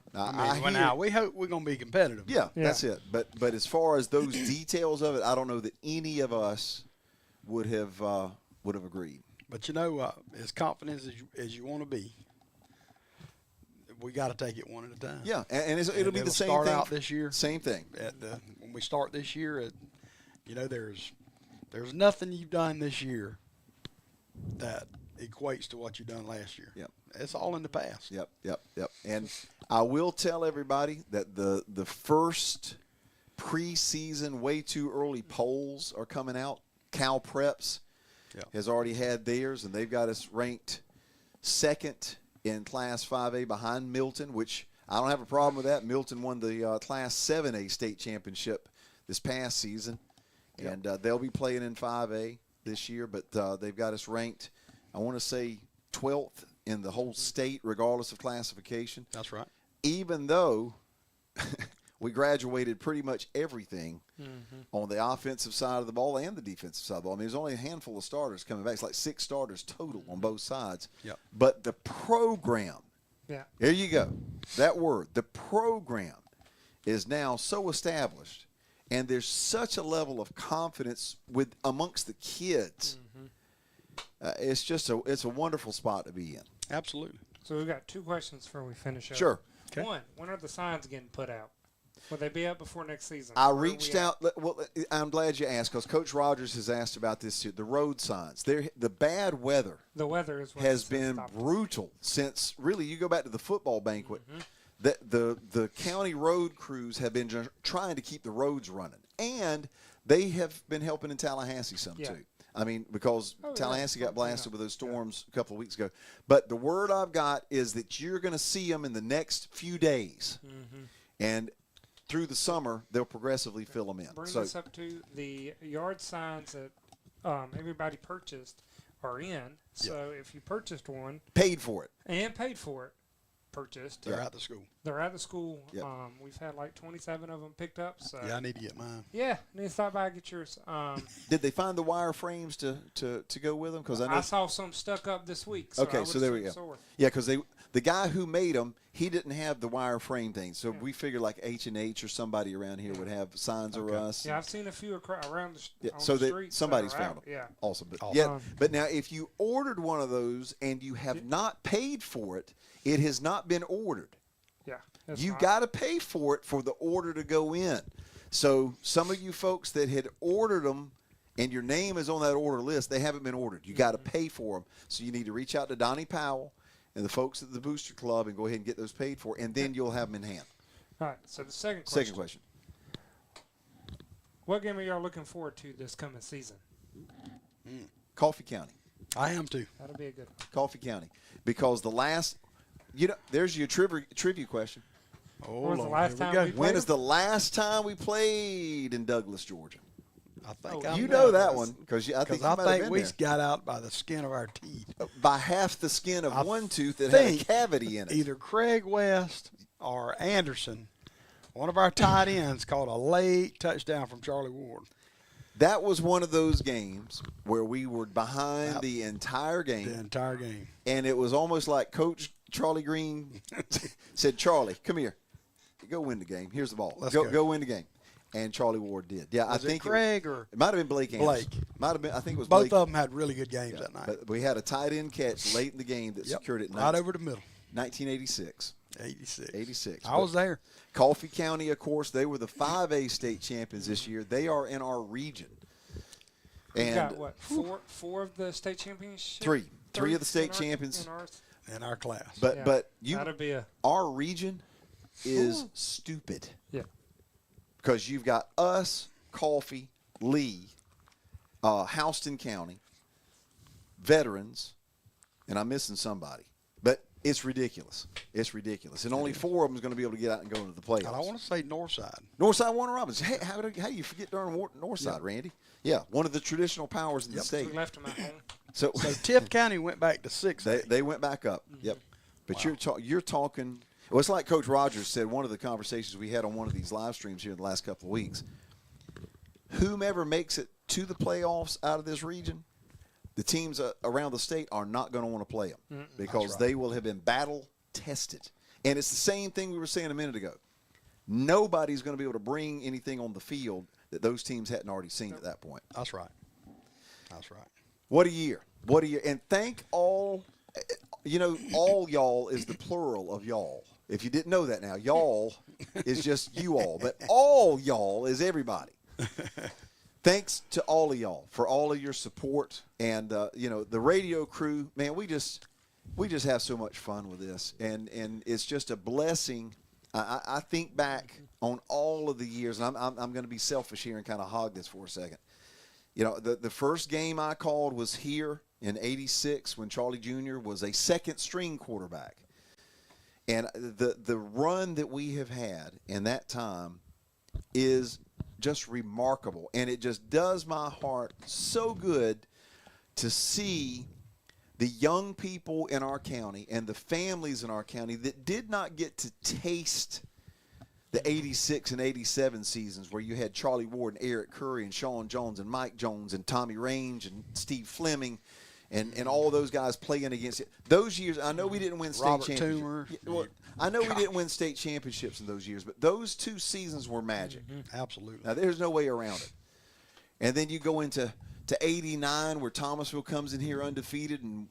We hope we're going to be competitive. Yeah, that's it. But as far as those details of it, I don't know that any of us would have agreed. But as confident as you want to be, we got to take it one at a time. Yeah, and it'll be the same start thing. out this year. Same thing. When we start this year, there's nothing you've done this year that equates to what you done last year. Yep. It's all in the past. Yep. And I will tell everybody that the first preseason way too early polls are coming out. Cal Preps has already had theirs, and they've got us ranked second in Class 5A behind Milton, which I don't have a problem with that. Milton won the Class 7A state championship this past season, and they'll be playing in 5A this year, but they've got us ranked, I want to say, 12th in the whole state, regardless of classification. That's right. Even though we graduated pretty much everything on the offensive side of the ball and the defensive side of the ball. I mean, there's only a handful of starters coming back. It's like 6 starters total on both sides. Yep. But the program, there you go, that word, the program is now so established, and there's such a level of confidence amongst the kids. It's a wonderful spot to be in. Absolutely. So we've got 2 questions before we finish up. Sure. Okay. 1, when are the signs getting put out? Will they be up before next season? I Where are reached we at? out. Well, I'm glad you asked, because Coach Rogers has asked about this too. The road signs. The bad weather The weather is what has says been stop. brutal since, really, you go back to the football banquet. The county road crews have been trying to keep the roads running, and they have been helping in Tallahassee some too. I mean, because Tallahassee got blasted with those storms a couple of weeks ago. But the word I've got is that you're going to see them in the next few days, and through the summer they'll progressively fill them in. Bring this up to the yard signs that everybody purchased are in. So if you purchased one paid for it and paid for it, purchased, They're out the school. they're at the school. Yep. We've had like 27 of them picked up. So Yeah, I need to get mine. yeah, need to stop by and get yours. Did they find the wire frames to go with them? Because I know I saw some stuck up this week. So Okay, I would so there we assume go. so. Yeah, because the guy who made them, he didn't have the wire frame thing, so we figured like H&H or somebody around here would have signs of us. Yeah, I've seen a few around the, on so the that streets. somebody's that are found out. them. Yeah. Awesome. But, Awesome. but now if you ordered one of those and you have not paid for it, it has not been ordered. Yeah. that's You fine. got to pay for it for the order to go in. So some of you folks that had ordered them and your name is on that order list, they haven't been ordered. You got to pay for them. So you need to reach out to Donnie Powell and the folks at the Booster Club and go ahead and get those paid for, and then you'll have them in hand. All right. So the second question. Second question. What game are y'all looking forward to this coming season? Coffee County. I am too. That'll be a good one. Coffee County. Because the last, there's your trivia question. Oh, When was the Lord, last here time we go. we When played is the last time we played in Douglas, Georgia? I think Oh, I You know know that one because I think because you I might have think been we there. got out by the skin of our teeth. By half the skin of I one tooth that had a think cavity in it. Either Craig West or Anderson, one of our tight ends, caught a late touchdown from Charlie Ward. That was one of those games where we were behind the entire The game, entire game. and it was almost like Coach Charlie Green said, "Charlie, come here, go win the game. Here's the ball. Let's go, go." go win the game." And Charlie Ward did. Yeah, Was I think it Craig or it might have been Blake. Anderson. Blake? Might have been. I think it was Both Blake. of them had really good games that night. But we had a tight end catch late in the game that Yep, secured it. right over the middle. 1986. 86. 86. I was there. Coffee County, of course, they were the 5A state champions this year. They are in our region. We And got what? Four of the state championships. Three of the state in our- champions. in ours? In our class. But Yeah. but That'll be a our region is stupid. yeah. Because you've got us, Coffee, Lee, Houston County, veterans, and I'm missing somebody. But it's ridiculous. It's ridiculous. And only 4 of them is going to be able to get out and go into the playoffs. And I want to say Northside. Northside Warner Robins. Hey, how do you forget darn Northside, Randy? Yeah, one of the traditional powers in the We state. left them at home. So So Tift County went back to 6. they went back up. Yep. But you're talking. Well, it's like Coach Rogers said. One of the conversations we had on one of these live streams here in the last couple of weeks. Whomever makes it to the playoffs out of this region, the teams around the state are not going to want to play them because they will have been battle tested. And it's the same thing we were saying a minute ago. Nobody's going to be able to bring anything on the field that those teams hadn't already seen at that point. That's right. That's right. What a year. What a year. And thank all, all y'all is the plural of y'all. If you didn't know that now, y'all is just you all. But all y'all is everybody. thanks to all of y'all for all of your support. And, the radio crew, man, we just have so much fun with this. And it's just a blessing. I think back on all of the years, and I'm going to be selfish here and kind of hog this for a second. The first game I called was here in '86 when Charlie Jr. was a second-string quarterback. And the run that we have had in that time is just remarkable. And it just does my heart so good to see the young people in our county and the families in our county that did not get to taste the '86 and '87 seasons where you had Charlie Ward and Eric Curry and Sean Jones and Mike Jones and Tommy Range and Steve Fleming and all those guys playing against it. Those years, I know we didn't win state championships. Well, I know we didn't win state championships in those years, but those 2 seasons were magic. Absolutely. Now, there's no way around it. And then you go into '89 where Thomasville comes in here undefeated and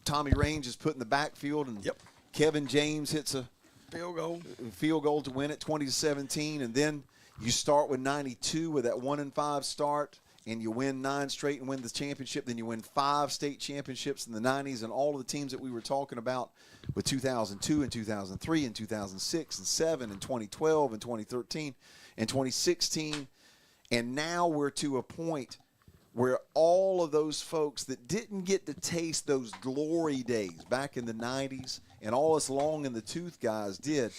Tommy Range is put in the backfield and Kevin James hits a field goal to win it 20-17. And then you start with 92 with that 1-5 start. And you win 9 straight and win the championship. Then you win 5 state championships in the 90s. And all of the teams that we were talking about with 2002 and 2003 and 2006 and 7 and 2012 and 2013 and 2016. And now we're to a point where all of those folks that didn't get to taste those glory days back in the 90s and all us long in the tooth guys did,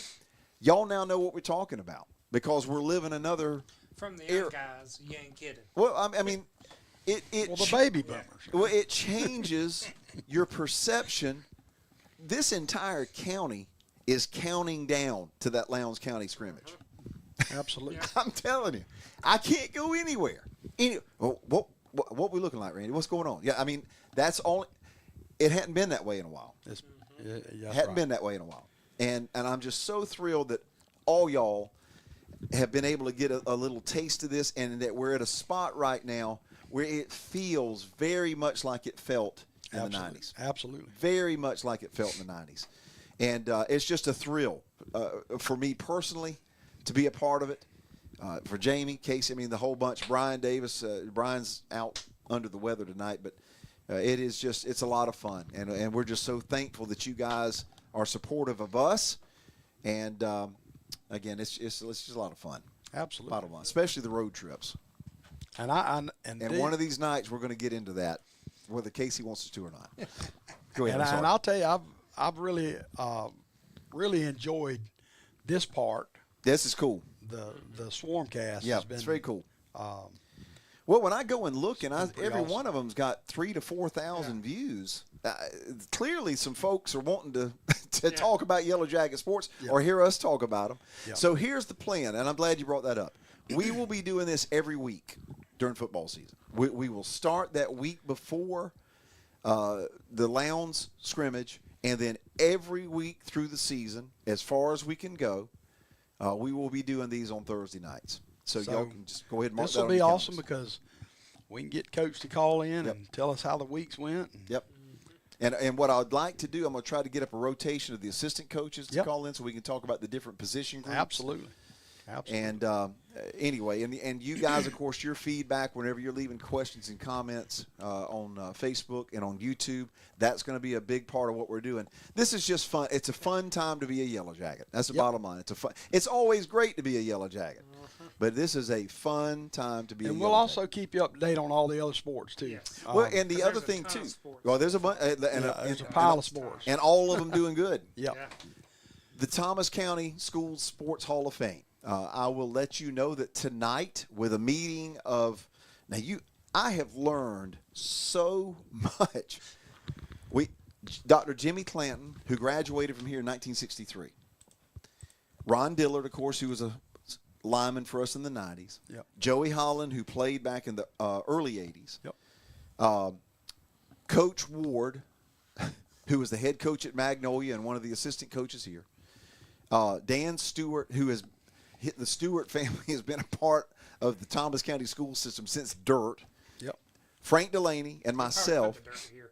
y'all now know what we're talking about because we're living another – from the young guys, you ain't kidding. Well, I mean, the baby boomers. Well, it changes your perception. This entire county is counting down to that Lowndes County scrimmage. Absolutely. I'm telling you, I can't go anywhere. What we looking like, Randy? What's going on? Yeah, I mean, that's all. It hadn't been that way in a while. Hadn't been that way in a while, and I'm just so thrilled that all y'all have been able to get a little taste of this, and that we're at a spot right now where it feels very much like it felt in the 90s. Absolutely. Very much like it felt in the 90s. And it's just a thrill for me personally to be a part of it. For Jamie, Casey, I mean, the whole bunch. Bryan Davis, Brian's out under the weather tonight, but it's a lot of fun. And we're just so thankful that you guys are supportive of us. And, again, it's just a lot of fun. Absolutely. Bottom line, especially the road trips. And one of these nights we're going to get into that, whether Casey wants us to or not. Go ahead. And I'll tell you, I've really enjoyed this part. This is cool. The Swarmcast. Yeah, has been, it's very cool. Well, when I go and look, and every awesome. one of them's got 3,000 to 4,000 views. Clearly, some folks are wanting to talk about Yellow Jacket sports or hear us talk about them. Yeah. So here's the plan, and I'm glad you brought that up. We will be doing this every week during football season. We will start that week before the Lowndes scrimmage, and then every week through the season, as far as we can go, we will be doing these on Thursday nights. So y'all can just go ahead and mark that on your calendars. This will be awesome because we can get Coach to call in and tell us how the weeks went. Yep. And what I'd like to do, I'm going to try to get up a rotation of the assistant coaches to call in so we can talk about the different position groups. Absolutely. And anyway, and you guys, of course, your feedback whenever you're leaving questions and comments on Facebook and on YouTube, that's going to be a big part of what we're doing. This is just fun. It's a fun time to be a Yellow Jacket. That's the bottom line. It's always great to be a Yellow Jacket. But this is a fun time to be a Yellow Jacket. And we'll also keep you up to date on all the other sports, too. Yes. Well, and the other thing, too. Well, there's a bunch. There's a pile of sports. And all of them doing good. Yep. Yeah. The Thomas County Schools Sports Hall of Fame. I will let you know that tonight with a meeting of – now, I have learned so much. Dr. Jimmy Clanton, who graduated from here in 1963. Ron Dillard, of course, who was a lineman for us in the 90s. Yep. Joey Holland, who played back in the early 80s. Yep. Coach Ward, who was the head coach at Magnolia and one of the assistant coaches here. Dan Stewart, who has – the Stewart family has been a part of the Thomas County school system since dirt. Yep. Frank Delaney and myself.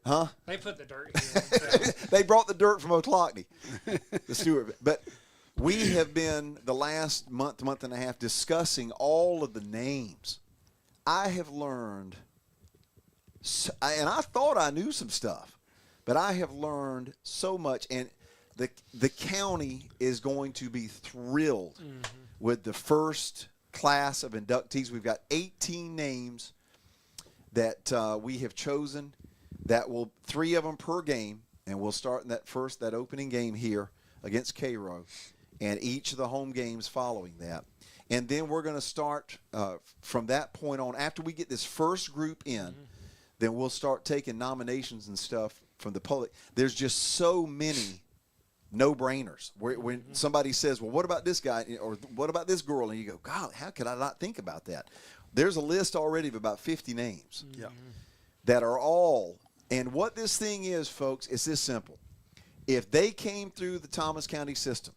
Huh? They put the dirt here. They brought the dirt from Oclockney, the Stewart. But we have been the last month and a half discussing all of the names I have learned, and I thought I knew some stuff, but I have learned so much, and the county is going to be thrilled with the first class of inductees. We've got 18 names that we have chosen. That will 3 of them per game, and we'll start in that opening game here against Cairo, and each of the home games following that. And then we're going to start from that point on. After we get this first group in, then we'll start taking nominations and stuff from the public. There's just so many no-brainers. When somebody says, well, what about this guy or what about this girl? And you go, God, how could I not think about that? There's a list already of about 50 names that are all. And what this thing is, folks, is this simple. If they came through the Thomas County system,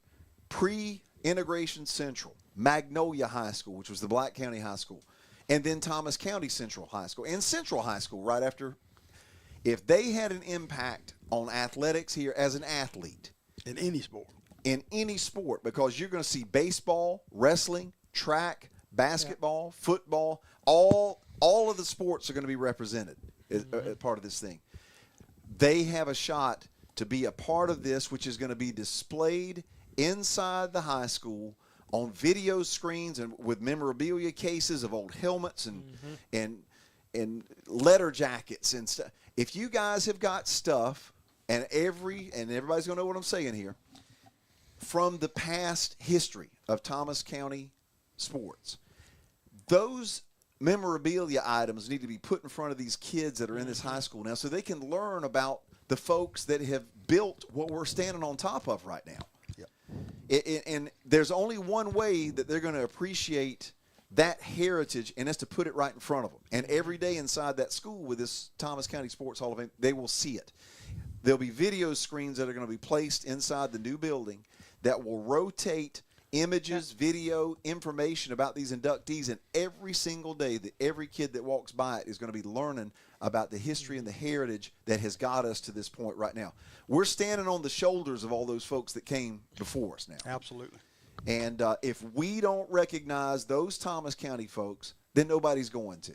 pre-Integration Central, Magnolia High School, which was the Black County High School, and then Thomas County Central High School, and Central High School right after, if they had an impact on athletics here as an athlete. In any sport. In any sport, because you're going to see baseball, wrestling, track, basketball, football, all of the sports are going to be represented as part of this thing. They have a shot to be a part of this, which is going to be displayed inside the high school on video screens and with memorabilia cases of old helmets and letter jackets and stuff. If you guys have got stuff, and everybody's going to know what I'm saying here, from the past history of Thomas County sports, those memorabilia items need to be put in front of these kids that are in this high school now so they can learn about the folks that have built what we're standing on top of right now. And there's only one way that they're going to appreciate that heritage, and that's to put it right in front of them. And every day inside that school with this Thomas County Sports Hall of Fame, they will see it. There'll be video screens that are going to be placed inside the new building that will rotate images, video, information about these inductees, and every single day that every kid that walks by it is going to be learning about the history and the heritage that has got us to this point right now. We're standing on the shoulders of all those folks that came before us now. Absolutely. And if we don't recognize those Thomas County folks, then nobody's going to.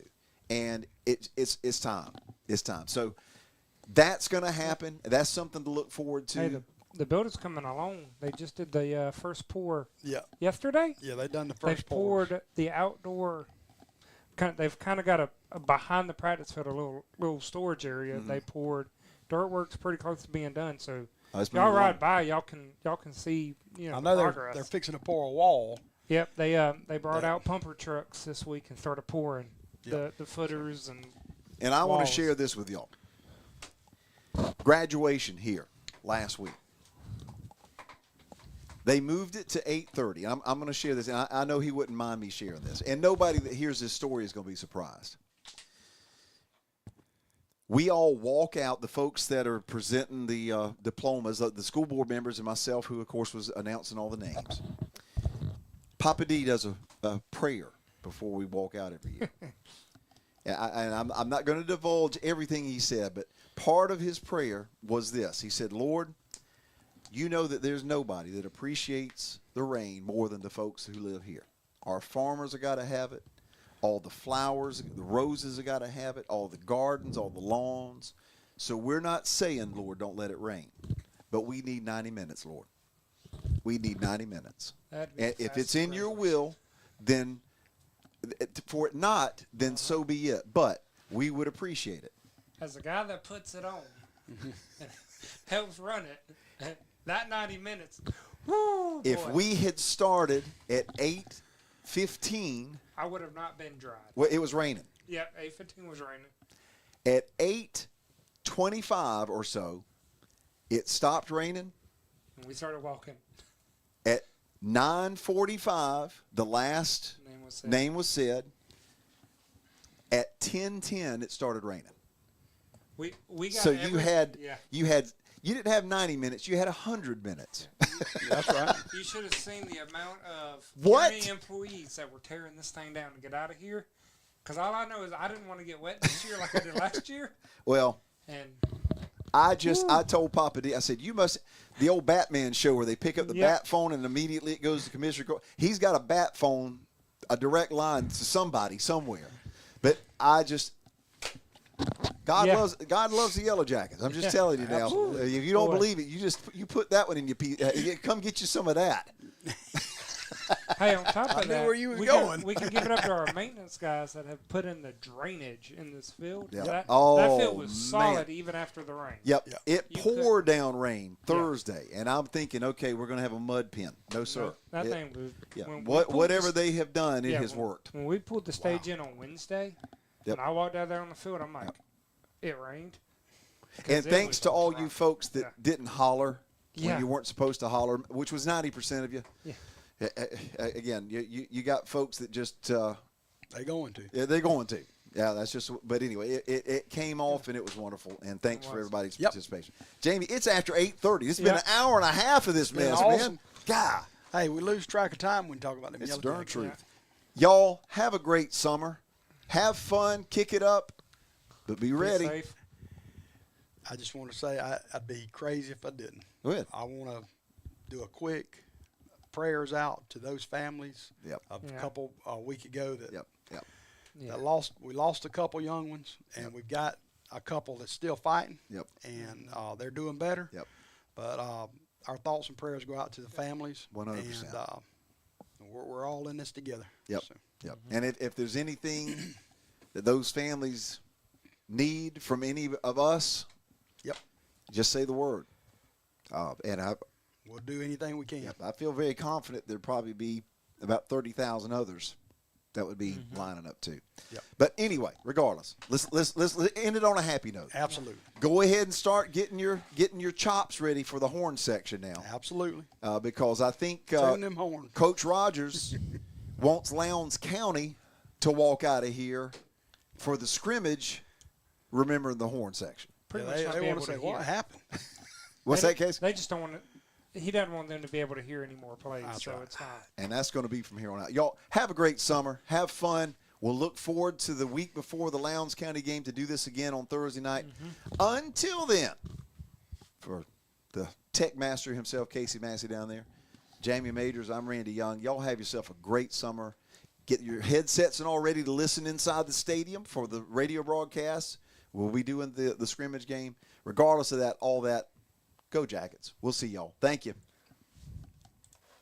And it's time. It's time. So that's going to happen. That's something to look forward to. Hey, the building's coming along. They just did the first pour yesterday. Yeah, they done the They first pour. poured the outdoor. They've kind of got a behind the practice field, a little storage area. They poured. Dirt work's pretty close to being done. So y'all ride by, y'all can see I know progress. they're fixing to pour a wall. Yep, they brought out pumper trucks this week and started pouring the footers and I want walls. to share this with y'all. Graduation here last week. They moved it to 8:30. I'm going to share this, and I know he wouldn't mind me sharing this. And nobody that hears this story is going to be surprised. We all walk out, the folks that are presenting the diplomas, the school board members and myself, who, of course, was announcing all the names. Papa D does a prayer before we walk out every year. And I'm not going to divulge everything he said, but part of his prayer was this. He said, Lord, you know that there's nobody that appreciates the rain more than the folks who live here. Our farmers have got to have it. All the flowers, the roses have got to have it. All the gardens, all the lawns. So we're not saying, Lord, don't let it rain. But we need 90 minutes, Lord. We need 90 minutes. And if it's in your will, then for it not, then so be it. But we would appreciate it. As a guy that puts it on and helps run it, that 90 minutes, whoo, if boy. we had started at 8:15, I would have not been dry. well, it was raining. Yeah, 8:15 was raining. At 8:25 or so, it stopped raining. And we started walking. At 9:45, the last name was said. At 10:10, it started raining. We got So you didn't have 90 minutes. You had 100 minutes. That's right. You should have seen the amount of What? county employees that were tearing this thing down to get out of here. Because all I know is I didn't want to get wet this year like I did last year. Well, And I told Papa D, I said, you must, the old Batman show where they pick up the bat phone and immediately it goes to Commissioner Court. He's got a bat phone, a direct line to somebody somewhere. But God loves the Yellow Jackets. I'm just telling you now. Absolutely. If you don't believe it, you put that one in your come get you some of that. Hey, on top of that, where you was going. we can give it up to our maintenance guys that have put in the drainage in this field. Yep. That Oh, field was solid man. even after the rain. Yep. It You poured down rain Thursday, and I'm thinking, okay, we're going to have a mud pin. No, sir. That thing was. Yeah. when we Whatever pulled they have done, it has worked. When we pulled the stage in on Wednesday, Yep. and I walked out there on the field, I'm like, it rained. And thanks to all you folks that Yeah. didn't holler when Yeah. you weren't supposed to holler, which was 90% of you. Yeah. Again, you got folks that just They going to. yeah, they're going to. Yeah, that's just. But anyway, it came off and it was wonderful. And thanks for everybody's participation. Jamie, it's after 8:30. It's been an hour and a half of this mess, awesome. man. God, Hey, we lose track of time when we talk about them it's Yellow darn Jackets. truth. Y'all have a great summer. Have fun. Kick it up. But be ready. Be safe. I just want to say I'd be crazy if I didn't. Go ahead. I want to do a quick prayers out to those families. Yep. A couple a week ago that Yep. that we lost a couple young ones, and we've got a couple that's still fighting. Yep. And they're doing better. Yep. But our thoughts and prayers go out to the families. 100%. And we're all in this together. Yep. So. Yep. And if there's anything that those families need from any of us, just say the word. We'll do anything we can. I feel very confident there'd probably be about 30,000 others that would be lining up too. Yep. But anyway, regardless, let's end it on a happy note. Absolutely. Go ahead and start getting your chops ready for the horn section now. Absolutely. Because I think Tune them horns. Coach Rogers wants Lowndes County to walk out of here for the scrimmage, remembering the horn section. Pretty They much not be want able to say, to hear. what happened? What's that case? They just don't want to. He doesn't want them to be able to hear any more plays, That's so right. it's fine. And that's going to be from here on out. Y'all have a great summer. Have fun. We'll look forward to the week before the Lowndes County game to do this again on Thursday night. Until then, for the tech master himself, Casey Massey down there, Jamie Majors, I'm Randy Young. Y'all have yourself a great summer. Get your headsets and all ready to listen inside the stadium for the radio broadcast. We'll be doing the scrimmage game. Regardless of that, all that, go Jackets. We'll see y'all. Thank you.